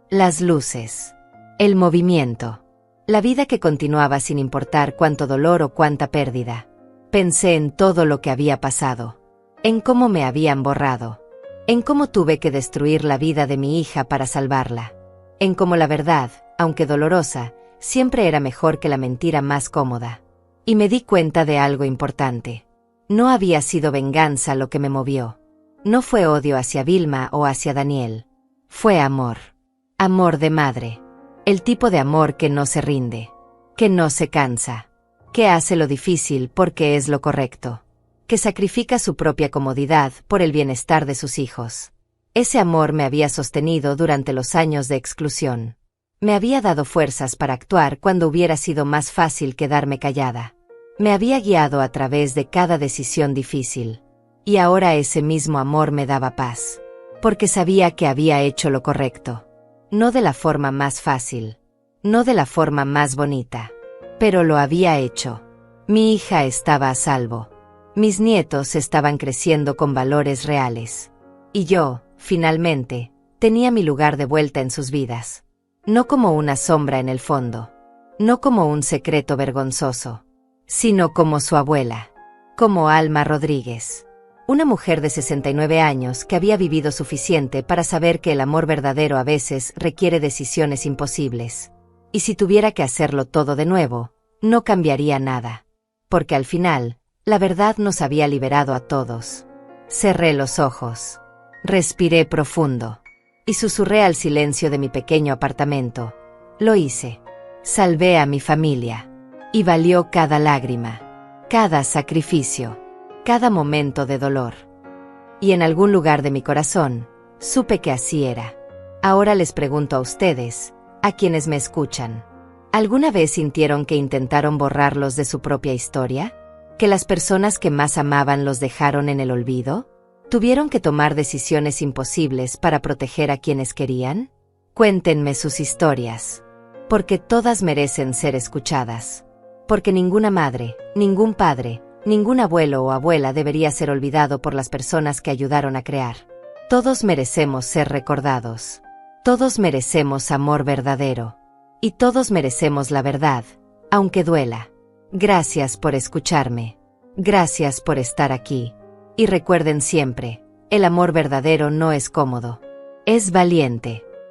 Las luces. El movimiento. La vida que continuaba sin importar cuánto dolor o cuánta pérdida. Pensé en todo lo que había pasado. En cómo me habían borrado. En cómo tuve que destruir la vida de mi hija para salvarla. En cómo la verdad, aunque dolorosa, siempre era mejor que la mentira más cómoda. Y me di cuenta de algo importante. No había sido venganza lo que me movió. No fue odio hacia Vilma o hacia Daniel. Fue amor. Amor de madre. El tipo de amor que no se rinde. Que no se cansa. Que hace lo difícil porque es lo correcto. Que sacrifica su propia comodidad por el bienestar de sus hijos. Ese amor me había sostenido durante los años de exclusión. Me había dado fuerzas para actuar cuando hubiera sido más fácil quedarme callada. Me había guiado a través de cada decisión difícil. Y ahora ese mismo amor me daba paz. Porque sabía que había hecho lo correcto. No de la forma más fácil. No de la forma más bonita. Pero lo había hecho. Mi hija estaba a salvo. Mis nietos estaban creciendo con valores reales. Y yo, finalmente, tenía mi lugar de vuelta en sus vidas. No como una sombra en el fondo. No como un secreto vergonzoso. Sino como su abuela. Como Alma Rodríguez. Una mujer de 69 años que había vivido suficiente para saber que el amor verdadero a veces requiere decisiones imposibles. Y si tuviera que hacerlo todo de nuevo, no cambiaría nada. Porque al final, la verdad nos había liberado a todos. Cerré los ojos. Respiré profundo. Y susurré al silencio de mi pequeño apartamento. Lo hice. Salvé a mi familia. Y valió cada lágrima. Cada sacrificio. Cada momento de dolor. Y en algún lugar de mi corazón, supe que así era. Ahora les pregunto a ustedes, a quienes me escuchan. ¿Alguna vez sintieron que intentaron borrarlos de su propia historia? ¿Que las personas que más amaban los dejaron en el olvido? ¿Tuvieron que tomar decisiones imposibles para proteger a quienes querían? Cuéntenme sus historias. Porque todas merecen ser escuchadas. Porque ninguna madre, ningún padre, ningún abuelo o abuela debería ser olvidado por las personas que ayudaron a crear. Todos merecemos ser recordados. Todos merecemos amor verdadero. Y todos merecemos la verdad, aunque duela. Gracias por escucharme. Gracias por estar aquí. Y recuerden siempre, el amor verdadero no es cómodo. Es valiente.